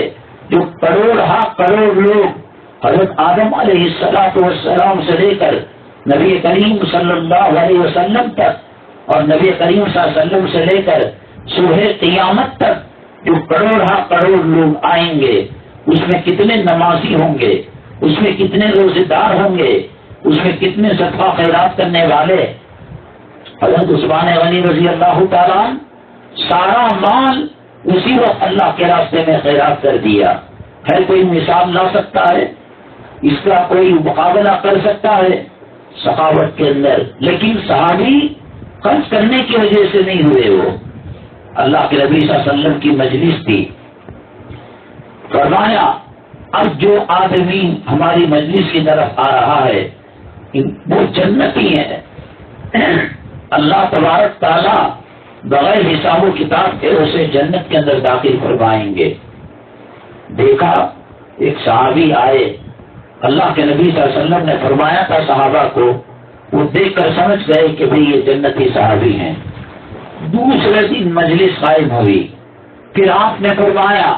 S1: جو کروڑ لوگ حضرت آدم علیہ السلام سے لے کر نبی کریم صلی اللہ علیہ وسلم تک، اور نبی کریم صلی اللہ علیہ وسلم سے لے کر صبح قیامت تک جو کروڑ لوگ آئیں گے، اس میں کتنے نمازی ہوں گے، اس میں کتنے روزے دار ہوں گے، اس میں کتنے صدقہ خیرات کرنے والے۔ حضرت عثمان غنی رضی اللہ تعالیٰ سارا مال اسی وقت اللہ کے راستے میں خیرات کر دیا۔ ہے کوئی مثال لا سکتا ہے؟ اس کا کوئی مقابلہ کر سکتا ہے سخاوت کے اندر؟ لیکن صحابی خرچ کرنے کی وجہ سے نہیں ہوئے، وہ اللہ کے نبی صلی اللہ علیہ وسلم کی مجلس تھی۔ فرمایا اب جو آدمی ہماری مجلس کی طرف آ رہا ہے وہ جنتی ہے، اللہ تبارک تعالیٰ بغیر حساب و کتاب کے اسے جنت کے اندر داخل فرمائیں گے۔ دیکھا ایک صحابی آئے، اللہ کے نبی صلی اللہ علیہ وسلم نے فرمایا تھا صحابہ کو، وہ دیکھ کر سمجھ گئے کہ بھئی یہ جنتی صحابی ہیں۔ دوسرے دن مجلس قائم ہوئی، پھر آپ نے فرمایا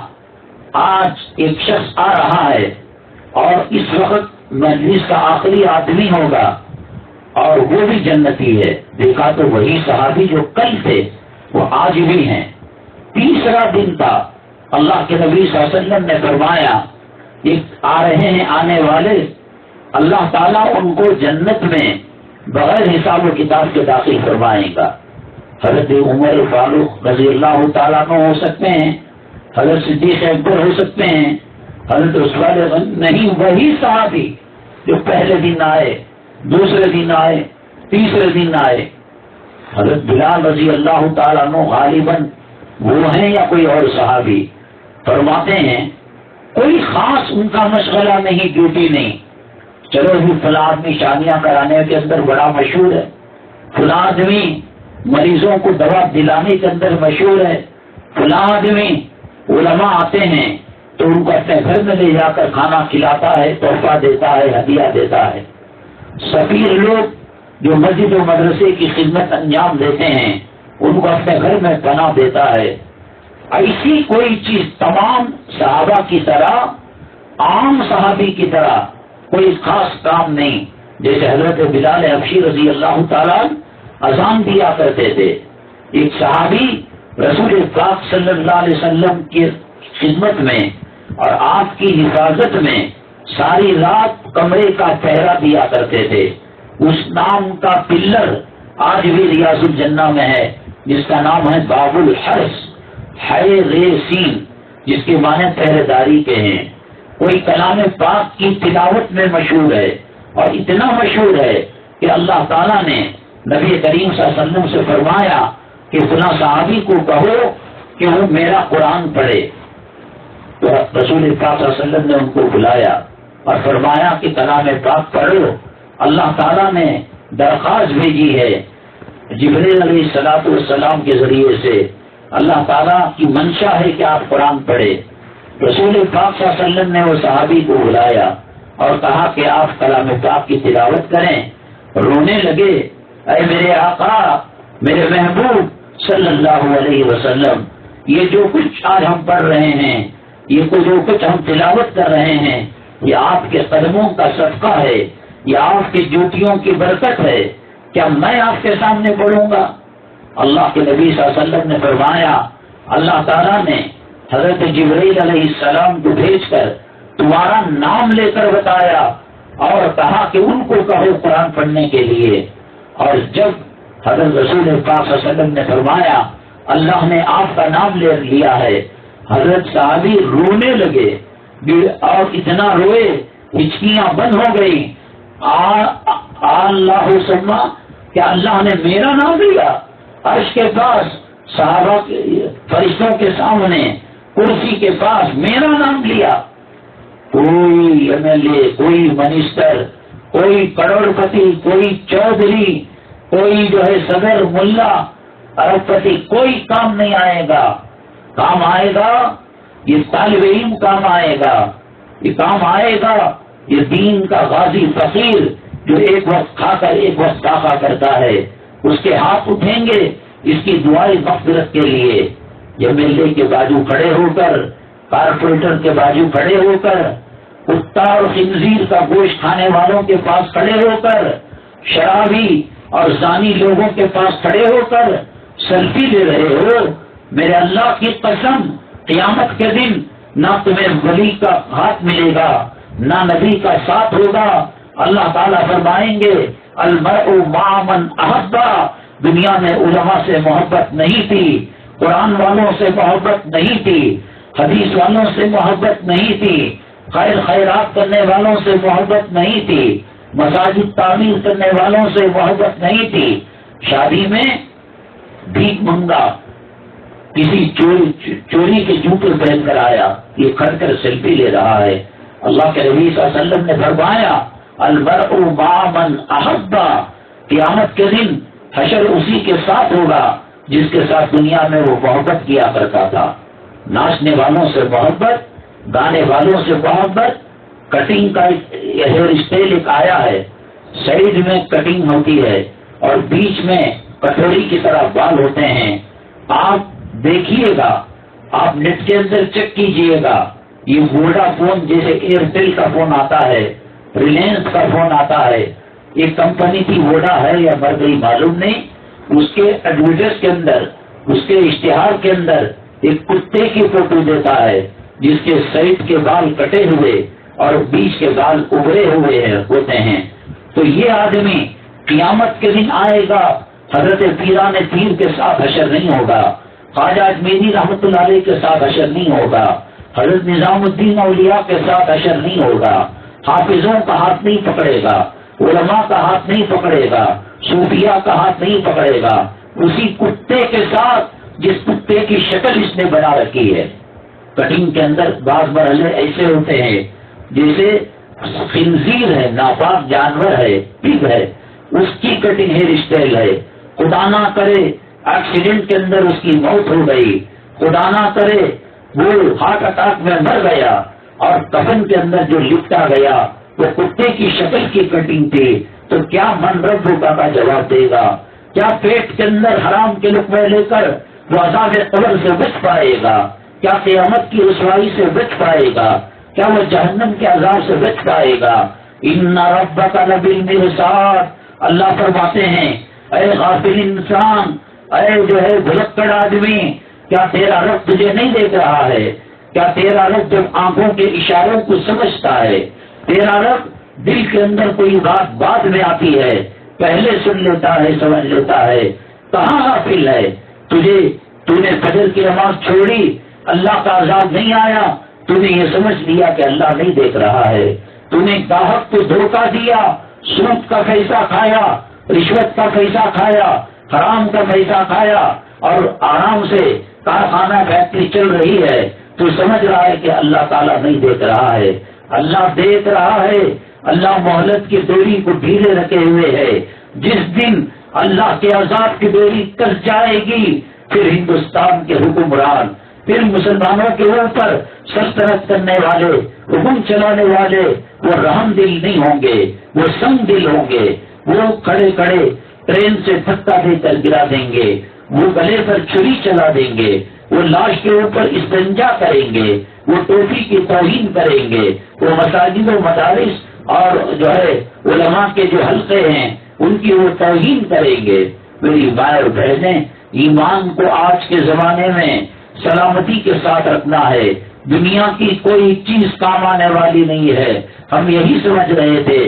S1: آج ایک شخص آ رہا ہے اور اس وقت مجلس کا آخری آدمی ہوگا اور وہ بھی جنتی ہے۔ دیکھا تو وہی صحابی جو کل تھے وہ آج بھی ہیں۔ تیسرا دن تھا، اللہ کے نبی صلی اللہ علیہ وسلم نے فرمایا ایک آ رہے ہیں آنے والے، اللہ تعالیٰ ان کو جنت میں بغیر حساب و کتاب کے داخل فرمائے گا۔ حضرت عمر فاروق رضی اللہ تعالیٰ عنہ ہو سکتے ہیں، حضرت صدیق اکبر ہو سکتے ہیں، حضرت عثمان غنی نہیں، وہی صحابی جو پہلے دن آئے، دوسرے دن آئے، تیسرے دن آئے۔ حضرت بلال رضی اللہ تعالیٰ عنہ غالباً وہ ہیں یا کوئی اور صحابی؟ فرماتے ہیں کوئی خاص ان کا مشغلہ نہیں، ڈیوٹی نہیں، چلو بھی فلاں آدمی شادیاں کرانے کے اندر بڑا مشہور ہے، فلاں آدمی مریضوں کو دوا دلانے کے اندر مشہور ہے، فلاں آدمی علماء آتے ہیں تو ان کو اپنے گھر میں لے جا کر کھانا کھلاتا ہے، تحفہ دیتا ہے، ہدیہ دیتا ہے۔ سفیر لوگ جو مسجد و مدرسے کی خدمت انجام دیتے ہیں ان کو اپنے گھر میں پناہ دیتا ہے۔ ایسی کوئی چیز تمام صحابہ کی طرح، عام صحابی کی طرح کوئی خاص کام نہیں۔ جیسے حضرت بلال حبشی رضی اللہ تعالیٰ اذان دیا کرتے تھے، ایک صحابی رسول پاک صلی اللہ علیہ وسلم کی خدمت میں اور آپ کی حفاظت میں ساری رات کمرے کا پہرا دیا کرتے تھے۔ اس نام کا پلر آج بھی ریاض الجنہ میں ہے، جس کا نام ہے باب الحرس، سین، جس کے معنی پہرے داری کے ہیں۔ کوئی کلام پاک کی تلاوت میں مشہور ہے، اور اتنا مشہور ہے کہ اللہ تعالیٰ نے نبی کریم صلی اللہ علیہ وسلم سے فرمایا کہ فلاں صحابی کو کہو کہ وہ میرا قرآن پڑھے، تو رسول پاک صلی اللہ علیہ وسلم نے ان کو بلایا اور فرمایا کہ کلام پاک پڑھو۔ اللہ تعالیٰ نے درخواست بھیجی ہے جبریل علیہ السلام کے ذریعے سے اللہ تعالیٰ کی منشا ہے کہ آپ قرآن پڑھے. رسول پاک صلی اللہ علیہ وسلم نے وہ صحابی کو بلایا اور کہا کہ آپ کلام پاک کی تلاوت کریں. رونے لگے. اے میرے آقا، میرے محبوب صلی اللہ علیہ وسلم، یہ جو کچھ آج ہم پڑھ رہے ہیں، یہ جو کچھ ہم تلاوت کر رہے ہیں، یہ آپ کے قدموں کا صدقہ ہے، یہ آپ کی جوتیوں کی برکت ہے. کیا میں آپ کے سامنے پڑھوں گا؟ اللہ کے نبی صلی اللہ علیہ وسلم نے فرمایا، اللہ تعالیٰ نے حضرت جبرائیل علیہ السلام کو بھیج کر تمہارا نام لے کر بتایا اور کہا کہ ان کو کہو قرآن پڑھنے کے لیے. اور جب حضرت رسول پاک صلی اللہ علیہ وسلم نے فرمایا اللہ نے آپ کا نام لے لیا ہے، حضرت صحابی رونے لگے اور اتنا روئے ہچکیاں بند ہو گئی. اللہ سما، کیا اللہ نے میرا نام لیا؟ عرش کے پاس صحابہ فرشتوں کے سامنے کرسی کے پاس میرا نام لیا. کوئی ایم ایل اے، کوئی منسٹر، کوئی کروڑ پتی، کوئی چودھری، کوئی جو ہے صدر، ملا، ارب پتی، کوئی کام نہیں آئے گا. کام آئے گا یہ طالب علم، کام آئے گا یہ کام آئے گا یہ دین کا غازی فقیر جو ایک وقت کھا کر ایک وقت کافا کرتا ہے. اس کے ہاتھ اٹھیں گے اس کی دعائیں مغفرت کے لیے. ایم ایل اے کے بازو کھڑے ہو کر، کارپوریٹر کے بازو کھڑے ہو کر، کتا اور خنزیر کا گوشت کھانے والوں کے پاس کھڑے ہو کر، شرابی اور زانی لوگوں کے پاس کھڑے ہو کر سیلفی لے رہے ہو. میرے اللہ کی قسم، قیامت کے دن نہ تمہیں ولی کا ہاتھ ملے گا، نہ نبی کا ساتھ ہوگا. اللہ تعالیٰ فرمائیں گے المرء مع من احبا. دنیا میں علماء سے محبت نہیں تھی، قرآن والوں سے محبت نہیں تھی، حدیث والوں سے محبت نہیں تھی، خیرات کرنے والوں سے محبت نہیں تھی، مساجد تعمیر کرنے والوں سے محبت نہیں تھی. شادی میں بھیک منگا کسی چوری کے جوتے پہن کر آیا، یہ کھڑ کر سیلفی لے رہا ہے. اللہ کے نبی صلی اللہ علیہ وسلم نے فرمایا المرء مع من احبا. قیامت کے دن حشر اسی کے ساتھ ہوگا جس کے ساتھ دنیا میں وہ محبت کیا کرتا تھا. ناچنے والوں سے محبت، گانے والوں سے محبت. کٹنگ کا ہیئر اسٹائل ایک آیا ہے، سائڈ میں کٹنگ ہوتی ہے اور بیچ میں کٹوری کی طرح بال ہوتے ہیں. آپ دیکھیے گا، آپ نیٹ کے اندر چیک کیجئے گا. یہ ووڈا فون جیسے ایئرٹیل کا فون آتا ہے، ریلائنس کا فون آتا ہے، ایک کمپنی کی ووڈا ہے یا مر گئی معلوم نہیں. اس کے ایڈورٹائز کے اندر، اس کے اشتہار کے اندر ایک کتے کی فوٹو دیتا ہے جس کے سائڈ کے بال کٹے ہوئے اور بیچ کے بال ابھرے ہوئے ہوتے ہیں. تو یہ آدمی قیامت کے دن آئے گا، حضرت پیران پیر کے ساتھ حشر نہیں ہوگا، خواجہ اجمیری رحمۃ اللہ علیہ کے ساتھ حشر نہیں ہوگا، حضرت نظام الدین اولیاء کے ساتھ حشر نہیں ہوگا، حافظوں کا ہاتھ نہیں پکڑے گا، علماء کا ہاتھ نہیں پکڑے گا، صوفیاء کا ہاتھ نہیں پکڑے گا. اسی کتے کے ساتھ جس کتے کی شکل اس نے بنا رکھی ہے. کٹنگ کے اندر بعض مرحلے ایسے ہوتے ہیں جیسے خنزیر ہے، ناپاک جانور ہے، پگ ہے، اس کی کٹنگ ہیئر اسٹائل ہے. خدا نہ کرے ایکسیڈنٹ کے اندر اس کی موت ہو گئی، خدا نہ کرے وہ ہارٹ اٹیک میں مر گیا اور کفن کے اندر جو لپٹا گیا وہ کتے کی شکل کی کٹنگ تھی، تو کیا من رب کا جواب دے گا؟ کیا پیٹ کے اندر حرام کے لقمے لے کر وہ عذاب قبر سے بچ پائے گا؟ کیا قیامت کی رسوائی سے بچ پائے گا؟ کیا وہ جہنم کے عذاب سے بچ پائے گا؟ ان ربک لبالمرصاد. اللہ فرماتے ہیں اے غافل انسان، اے جو ہے بھلکڑ آدمی، کیا تیرا رب تجھے نہیں دیکھ رہا ہے؟ کیا تیرا رب جب آنکھوں کے اشاروں کو سمجھتا ہے؟ تیرا رب دل کے اندر کوئی بات بعد میں آتی ہے، پہلے سن لیتا ہے، سمجھ لیتا ہے. کہاں غافل ہے تو نے فجر کی نماز چھوڑی، اللہ کا عذاب نہیں آیا، تو نے یہ سمجھ لیا کہ اللہ نہیں دیکھ رہا ہے. تو نے گاہک کو دھوکہ دیا، سود کا پیسہ کھایا، رشوت کا پیسہ کھایا، حرام کا پیسہ کھایا اور آرام سے کارخانہ فیکٹری چل رہی ہے، تو سمجھ رہا ہے کہ اللہ تعالیٰ نہیں دیکھ رہا ہے. اللہ دیکھ رہا ہے. اللہ مہلت کی ڈوری کو ڈھیلے رکھے ہوئے ہے. جس دن اللہ کے عذاب کی بیڑی کس جائے گی، پھر ہندوستان کے حکمران، پھر مسلمانوں کے اوپر سلطنت کرنے والے، حکم چلانے والے، وہ رحم دل نہیں ہوں گے، وہ سنگ دل ہوں گے، وہ کھڑے کھڑے ٹرین سے دھکا دے کر گرا دیں گے، وہ گلے پر چھری چلا دیں گے، وہ لاش کے اوپر استنجا کریں گے، وہ ٹوپی کی توہین کریں گے، وہ مساجد و مدارس اور جو ہے علماء کے جو حلقے ہیں ان کی وہ توہین کریں گے۔ میری مائیں اور بہنیں، ایمان کو آج کے زمانے میں سلامتی کے ساتھ رکھنا ہے، دنیا کی کوئی چیز کام آنے والی نہیں ہے۔ ہم یہی سمجھ رہے تھے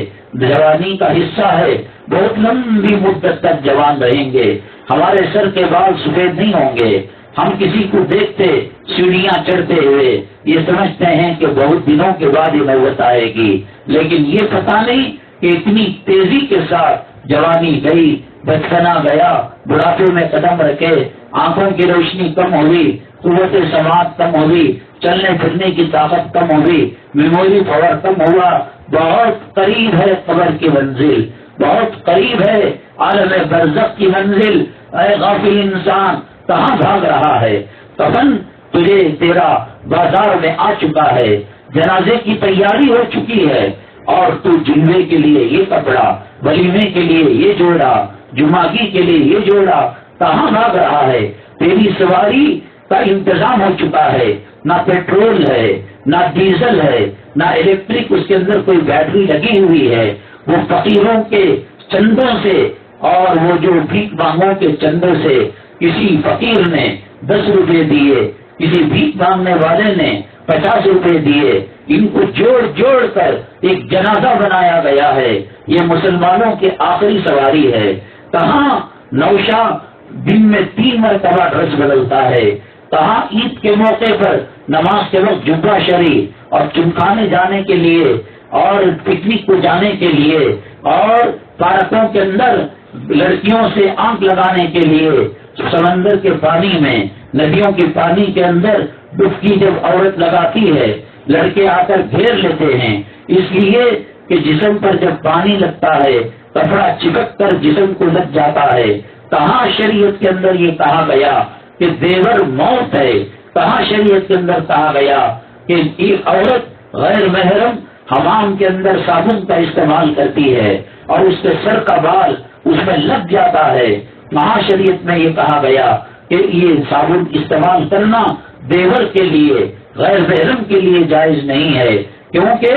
S1: جوانی کا حصہ ہے، بہت لمبی مدت تک جوان رہیں گے، ہمارے سر کے بال سفید نہیں ہوں گے، ہم کسی کو دیکھتے سیڑھیاں چڑھتے ہوئے یہ سمجھتے ہیں کہ بہت دنوں کے بعد یہ نوبت آئے گی، لیکن یہ پتہ نہیں کہ اتنی تیزی کے ساتھ جوانی گئی، بچپنا گیا، بڑھاپے میں قدم رکھے، آنکھوں کی روشنی کم ہوئی، قوت سماعت کم ہوئی، چلنے پھرنے کی طاقت کم ہوئی، میموری پاور کم ہوا۔ بہت قریب ہے قبر کی منزل، بہت قریب ہے عالم برزخ کی منزل۔ اے غافل انسان، کہاں بھاگ رہا ہے؟ کفن تجھے تیرا بازار میں آ چکا ہے، جنازے کی تیاری ہو چکی ہے، اور تو جلوے کے لیے یہ کپڑا، ولیمے کے لیے یہ جوڑا، جمعگی کے لیے یہ جوڑا، کہاں بھاگ رہا ہے؟ تیری سواری کا انتظام ہو چکا ہے، نہ پیٹرول ہے، نہ ڈیزل ہے، نہ الیکٹرک، اس کے اندر کوئی بیٹری لگی ہوئی ہے۔ وہ فقیروں کے چندوں سے اور وہ جو بھیک مانگوں کے چندوں سے کسی فقیر نے 10 روپے دیے، کسی بھیک مانگنے والے نے 50 روپے دیے، ان کو جوڑ جوڑ کر ایک جنازہ بنایا گیا ہے۔ یہ مسلمانوں کی آخری سواری ہے۔ کہاں نوشا دن میں 3 مرتبہ ڈریس بدلتا ہے، کہاں عید کے موقع پر نماز کے وقت جبہ شریف اور چمکانے جانے کے لیے اور پکنک کو جانے کے لیے اور پارکوں کے اندر لڑکیوں سے آنکھ لگانے کے لیے سمندر کے پانی میں، ندیوں کے پانی کے اندر ڈبکی جب عورت لگاتی ہے، لڑکے آ کر گھیر لیتے ہیں، اس لیے کہ جسم پر جب پانی لگتا ہے کپڑا چپک کر جسم کو لگ جاتا ہے۔ کہاں شریعت کے اندر یہ کہا گیا کہ دیور موت ہے؟ کہاں شریعت کے اندر کہا گیا کہ ایک عورت غیر محرم حمام کے اندر صابن کا استعمال کرتی ہے اور اس کے سر کا بال اس میں لگ جاتا ہے؟ کہاں شریعت میں یہ کہا گیا کہ یہ صابن استعمال کرنا دیور کے لیے، غیر محرم کے لیے جائز نہیں ہے، کیونکہ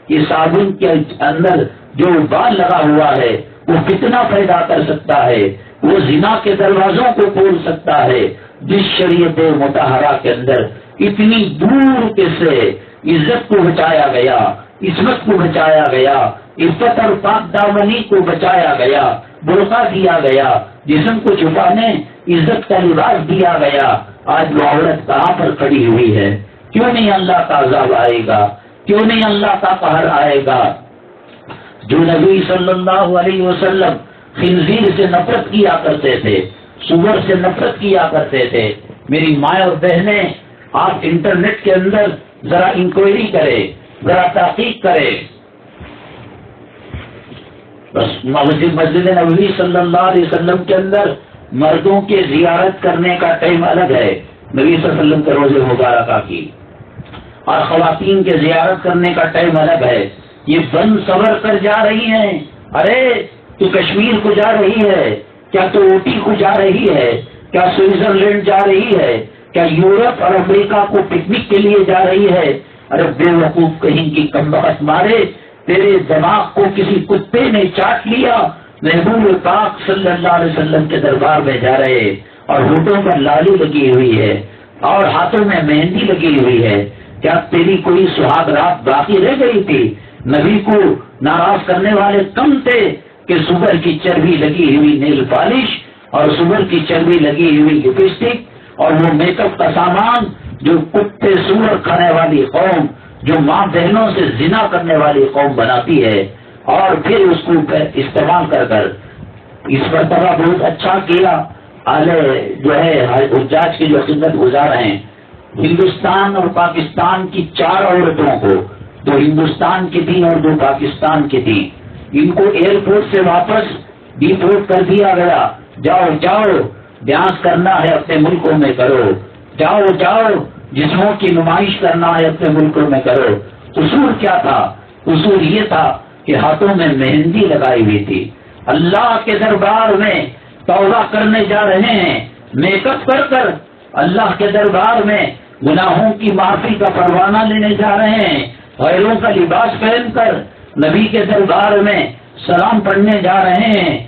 S1: یہ صابن کے اندر جو بال لگا ہوا ہے وہ فتنہ پیدا کر سکتا ہے، وہ زنا کے دروازوں کو کھول سکتا ہے۔ جس شریعت مطہرہ کے اندر اتنی دور کے سے عزت کو بچایا گیا، عصمت کو بچایا گیا، عزت اور پاک دامنی کو بچایا گیا، برقع دیا گیا، جسم کو چھپانے عزت کا لباس دیا گیا، آج وہ عورت کہاں پر کھڑی ہوئی ہے؟ کیوں نہیں اللہ کا عذاب آئے گا؟ کیوں نہیں اللہ کا قہر آئے گا؟ جو نبی صلی اللہ علیہ وسلم خنزیر سے نفرت کیا کرتے تھے، سور سے نفرت کیا کرتے تھے، میری مائیں اور بہنیں، آپ انٹرنیٹ کے اندر ذرا انکوائری کرے، ذرا تحقیق کرے۔ بس مسجد نبوی صلی اللہ علیہ وسلم کے اندر مردوں کے زیارت کرنے کا ٹائم الگ ہے، نبی صلی اللہ علیہ وسلم کے روزے مبارکہ کی، اور خواتین کے زیارت کرنے کا ٹائم الگ ہے۔ یہ بند سور کر جا رہی ہیں، ارے تو کشمیر کو جا رہی ہے کیا؟ تو اوٹی کو جا رہی ہے کیا؟ سوئٹزرلینڈ جا رہی ہے کیا؟ یورپ اور امریکہ کو پکنک کے لیے جا رہی ہے؟ ارے بے وقوف کہیں کی کمبخت مارے، تیرے دماغ کو کسی کتے نے چاٹ لیا۔ محبوب پاک صلی اللہ علیہ وسلم کے دربار میں جا رہے اور ہونٹوں پر لالی لگی ہوئی ہے اور ہاتھوں میں مہندی لگی ہوئی ہے، کیا تیری کوئی سہاگ رات باقی رہ گئی تھی؟ نبی کو ناراض کرنے والے کم تھے کہ سور کی چربی لگی ہوئی نیل پالش اور سور کی چربی لگی ہوئی لپسٹک اور وہ میک اپ کا سامان جو کتے سور کھانے والی قوم، جو ماں بہنوں سے زنا کرنے والی قوم بناتی ہے، اور پھر اس کو استعمال کر کر اس مرتبہ بہت اچھا کیا۔ جو ہے حجاج کی جو خدمت گزار ہیں، ہندوستان اور پاکستان کی 4 عورتوں کو، 2 ہندوستان کی تھی اور 2 پاکستان کی تھی، ان کو ایئرپورٹ سے واپس ڈیپورٹ کر دیا گیا، جاؤ جاؤ ڈانس کرنا ہے اپنے ملکوں میں کرو، جاؤ جاؤ جسموں کی نمائش کرنا ہے اپنے ملکوں میں کرو۔ قصور کیا تھا؟ قصور یہ تھا کہ ہاتھوں میں مہندی لگائی ہوئی تھی۔ اللہ کے دربار میں توبہ کرنے جا رہے ہیں، میک اپ کر کر اللہ کے دربار میں گناہوں کی معافی کا پروانہ لینے جا رہے ہیں، غیروں کا لباس پہن کر نبی کے دربار میں سلام پڑھنے جا رہے ہیں،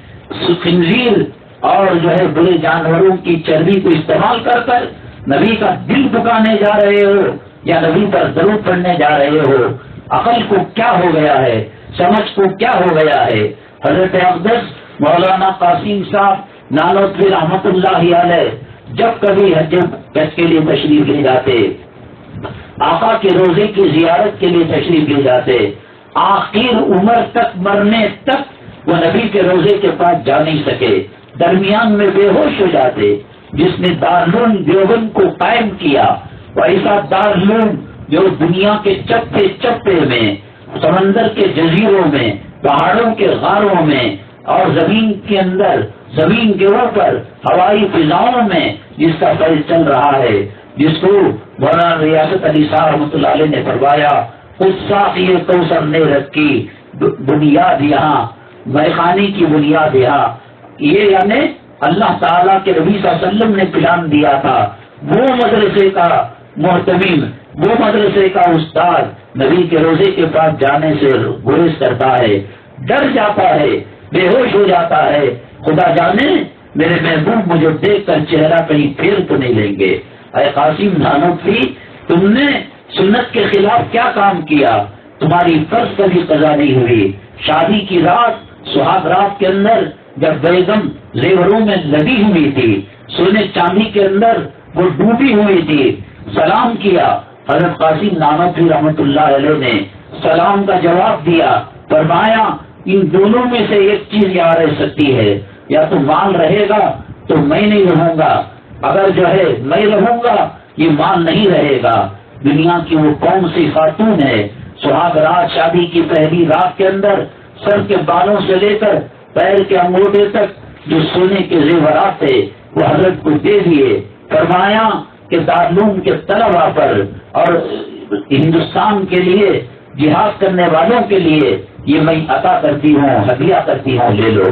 S1: خنزیر اور جو ہے برے جانوروں کی چربی کو استعمال کر کر نبی کا دل دکانے جا رہے ہو یا نبی پر درود پڑھنے جا رہے ہو۔ عقل کو کیا ہو گیا ہے؟ سمجھ کو کیا ہو گیا ہے؟ حضرت اقدس مولانا قاسم صاحب نانوتوی رحمت اللہ علیہ جب کبھی حج کے لیے تشریف لے جاتے، آقا کے روزے کی زیارت کے لیے تشریف لے جاتے، آخر عمر تک مرنے تک وہ نبی کے روزے کے پاس جا نہیں سکے، درمیان میں بے ہوش ہو جاتے۔ جس نے دارالعلوم دیوبند کو قائم کیا وہ ایسا دارالعلوم جو دنیا کے چپے چپے میں، سمندر کے جزیروں میں، پہاڑوں کے غاروں میں اور زمین کے اندر، زمین کے اوپر، ہوائی فضاؤں میں جس کا فیض چل رہا ہے، جس کو مولانا ریاست علی صاحب رحمۃ اللہ علیہ نے فرمایا خود ساقی کوثر نے رکھی بنیاد یہاں، میخانی کی بنیاد یہاں، یہ یعنی اللہ تعالیٰ کے نبی صلی اللہ علیہ وسلم نے پلان دیا تھا۔ وہ مدرسے کا محتمم، وہ مدرسے کا استاد نبی کے روزے کے پاس جانے سے گریز کرتا ہے، ڈر جاتا ہے، بے ہوش ہو جاتا ہے، خدا جانے میرے محبوب مجھے دیکھ کر چہرہ کہیں پھیر تو نہیں لیں گے۔ اے قاسم نانوتوی، تم نے سنت کے خلاف کیا کام کیا؟ تمہاری فرض کبھی قضا نہیں ہوئی۔ شادی کی رات، سہاگ رات کے اندر جب بیگم زیوروں میں لگی ہوئی تھی، سونے چاندی کے اندر وہ ڈوبی ہوئی تھی، سلام کیا، حضرت قاسم نانوتوی رحمۃ اللہ علیہ نے سلام کا جواب دیا، فرمایا ان دونوں میں سے ایک چیز یہاں رہ سکتی ہے، یا تو مال رہے گا تو میں نہیں رہوں گا، اگر جو ہے میں رہوں گا یہ مال نہیں رہے گا۔ دنیا کی وہ کون سی خاتون ہے سہاگ رات، شادی کی پہلی رات کے اندر سر کے بالوں سے لے کر پیر کے انگوٹھے تک جو سونے کے زیورات تھے وہ حضرت کو دے دیے، فرمایا کہ دارالعلوم کے طلباء پر اور ہندوستان کے لیے جہاد کرنے والوں کے لیے یہ میں عطا کرتی ہوں، ہدیہ کرتی ہوں، لے لو۔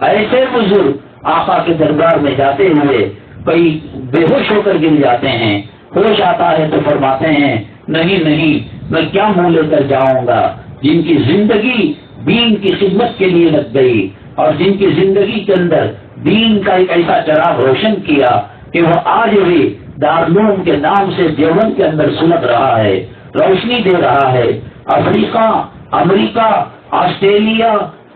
S1: ایسے بزرگ آقا کے دربار میں جاتے ہوئے کئی بے ہوش ہو کر گر جاتے ہیں، ہوش آتا ہے تو فرماتے ہیں نہیں نہیں میں کیا منہ لے کر جاؤں گا۔ جن کی زندگی دین کی خدمت کے لیے لگ گئی اور جن کی زندگی کے اندر دین کا ایک ایسا چراغ روشن کیا کہ وہ آج بھی دارالعلوم کے نام سے دیوبند کے اندر سلگ رہا ہے، روشنی دے رہا ہے۔ افریقہ، امریکہ، آسٹریلیا،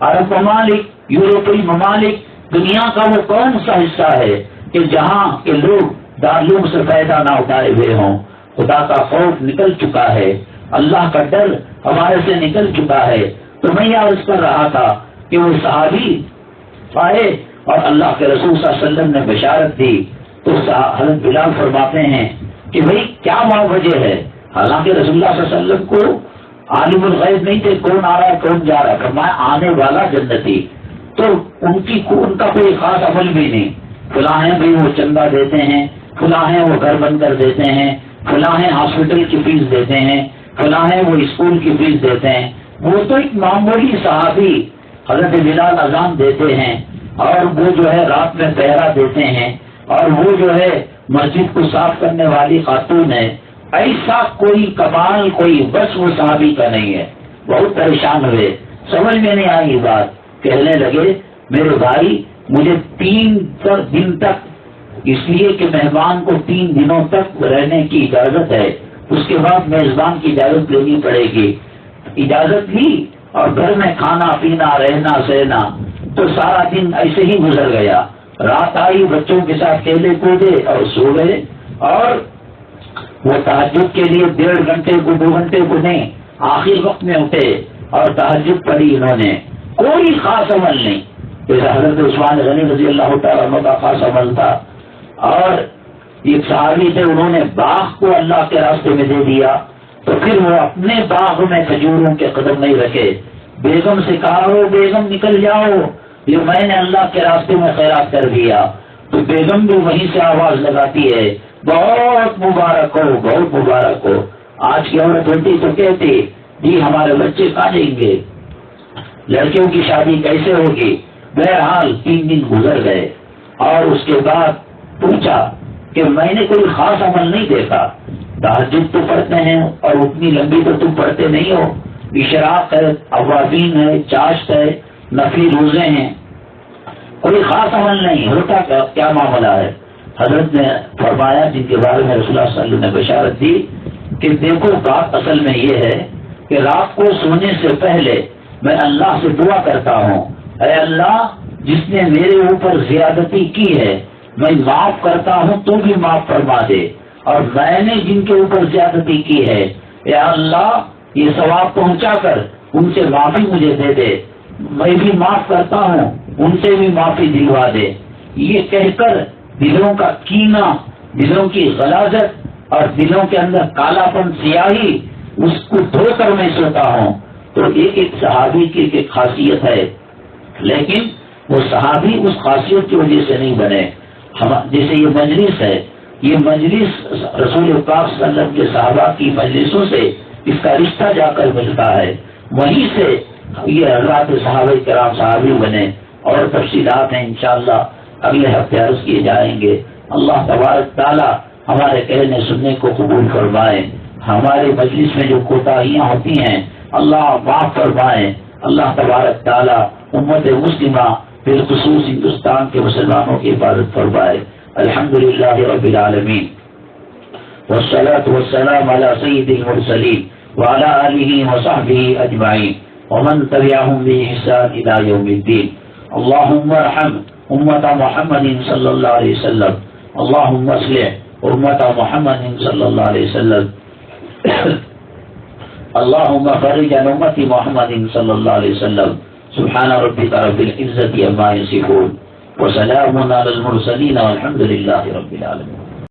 S1: عرب ممالک، یورپی ممالک، دنیا کا وہ کون سا حصہ ہے کہ جہاں کے لوگ دارالعلوم سے فائدہ نہ اٹھائے ہوئے ہوں۔ خدا کا خوف نکل چکا ہے، اللہ کا ڈر ہمارے سے نکل چکا ہے۔ تو میں یہ عرض کر رہا تھا کہ وہ صحابی آئے اور اللہ کے رسول صلی اللہ علیہ وسلم نے بشارت دی تو حضرت بلال فرماتے ہیں کہ بھئی کیا وجہ ہے؟ حالانکہ رسول اللہ صلی اللہ علیہ وسلم کو عالم الغیب نہیں تھے، کون آ رہا ہے کون جا رہا ہے، فرمایا آنے والا جنتی۔ تو ان کا کوئی خاص عمل بھی نہیں، فلاں ہیں بھی وہ چندہ دیتے ہیں، فلاں ہیں وہ گھر بن کر دیتے ہیں، فلاں ہیں ہاسپٹل کی فیس دیتے ہیں، فلاں ہیں وہ اسکول کی فیس دیتے ہیں۔ وہ تو ایک معمولی صحابی حضرت بلال اذان دیتے ہیں اور وہ جو ہے رات میں پہرا دیتے ہیں اور وہ جو ہے مسجد کو صاف کرنے والی خاتون ہے۔ ایسا کوئی کمال، کوئی بس وہ صحابی کا نہیں ہے۔ بہت پریشان ہوئے، سمجھ میں نہیں آئی بات، کہنے لگے میرے بھائی مجھے 3 دن تک، اس لیے کہ مہمان کو 3 دنوں تک رہنے کی اجازت ہے، اس کے بعد میزبان کی اجازت لینی پڑے گی۔ اجازت لی اور گھر میں کھانا پینا رہنا سہنا، تو سارا دن ایسے ہی گزر گیا۔ رات آئی، بچوں کے ساتھ کھیلے کودے اور سو گئے، اور وہ تہجد کے لیے 1.5 گھنٹے کو 2 گھنٹے کو نہیں، آخر وقت میں اٹھے اور تہجد پڑھی انہوں نے، کوئی خاص عمل نہیں۔ جیسے حضرت عثمان غنی رضی اللہ تعالیٰ عنہ کا خاص عمل تھا، اور ایک صحابی تھے انہوں نے باغ کو اللہ کے راستے میں دے دیا، تو پھر وہ اپنے باغ میں کھجوروں کے قدم نہیں رکھے، بیگم سے کہا ہو بیگم نکل جاؤ، یہ میں نے اللہ کے راستے میں خیرات کر دیا، تو بیگم بھی وہیں سے آواز لگاتی ہے، بہت مبارک ہو، بہت مبارک ہو۔ آج کی عورت ہوتی تو کہتی جی ہمارے بچے کہاں جائیں گے، لڑکیوں کی شادی کیسے ہوگی۔ بہرحال 3 دن گزر گئے اور اس کے بعد پوچھا کہ میں نے کوئی خاص عمل نہیں دیکھا، تہجد تو پڑھتے ہیں اور اتنی لمبی تو تم پڑھتے نہیں ہو، اشراق ہے، اوابین ہے، چاشت ہے، نفلی روزے ہیں، کوئی خاص عمل نہیں ہوتا، کیا معاملہ ہے؟ حضرت نے فرمایا، جن کے بارے میں رسول اللہ صلی اللہ علیہ وسلم نے بشارت دی کہ دیکھو بات اصل میں یہ ہے کہ رات کو سونے سے پہلے میں اللہ سے دعا کرتا ہوں، اے اللہ جس نے میرے اوپر زیادتی کی ہے میں معاف کرتا ہوں، تو بھی معاف فرما دے، اور میں نے جن کے اوپر زیادتی کی ہے اے اللہ یہ ثواب پہنچا کر ان سے معافی مجھے دے دے، میں بھی معاف کرتا ہوں ان سے بھی معافی دلوا دے۔ یہ کہہ کر دلوں کا کینہ، دلوں کی غلاظت اور دلوں کے اندر کالا پن، سیاہی، اس کو دھو کر میں سوتا ہوں۔ تو ایک صحابی کی ایک خاصیت ہے، لیکن وہ صحابی اس خاصیت کی وجہ سے نہیں بنے۔ جیسے یہ مجلس ہے، یہ مجلس رسول پاک صلی اللہ علیہ وسلم کے صحابہ کی مجلسوں سے اس کا رشتہ جا کر ملتا ہے، وہیں سے یہ حضرات صحابہ کرام صحابی بنے، اور تفصیلات ہیں انشاءاللہ اگلے ہفتے عرض کیے جائیں گے۔ اللہ تبارک تعالیٰ ہمارے کہنے سننے کو قبول فرمائے، ہمارے مجلس میں جو کوتاہیاں ہوتی ہیں اللہ معاف فرمائے۔ اللہ تبارک تعالیٰ امت مسلمہ بالخصوص ہندوستان کے مسلمانوں کی حفاظت فرمائے۔ الحمدللہ رب العالمین، والصلاة والسلام على سید المرسلین وعلى آلہ وصحبہ اجمعین ومن تبعهم بإحسان إلى يوم الدین۔ اللهم ارحم امت محمد صلی اللہ علیہ وسلم، اللهم اصلح امت محمد صلی اللہ علیہ وسلم، اللهم فرج عن امت محمد صلی اللہ علیہ وسلم۔ سبحان ربک رب العزة عما یصفون وسلام علی المرسلین والحمد للہ رب العالمین۔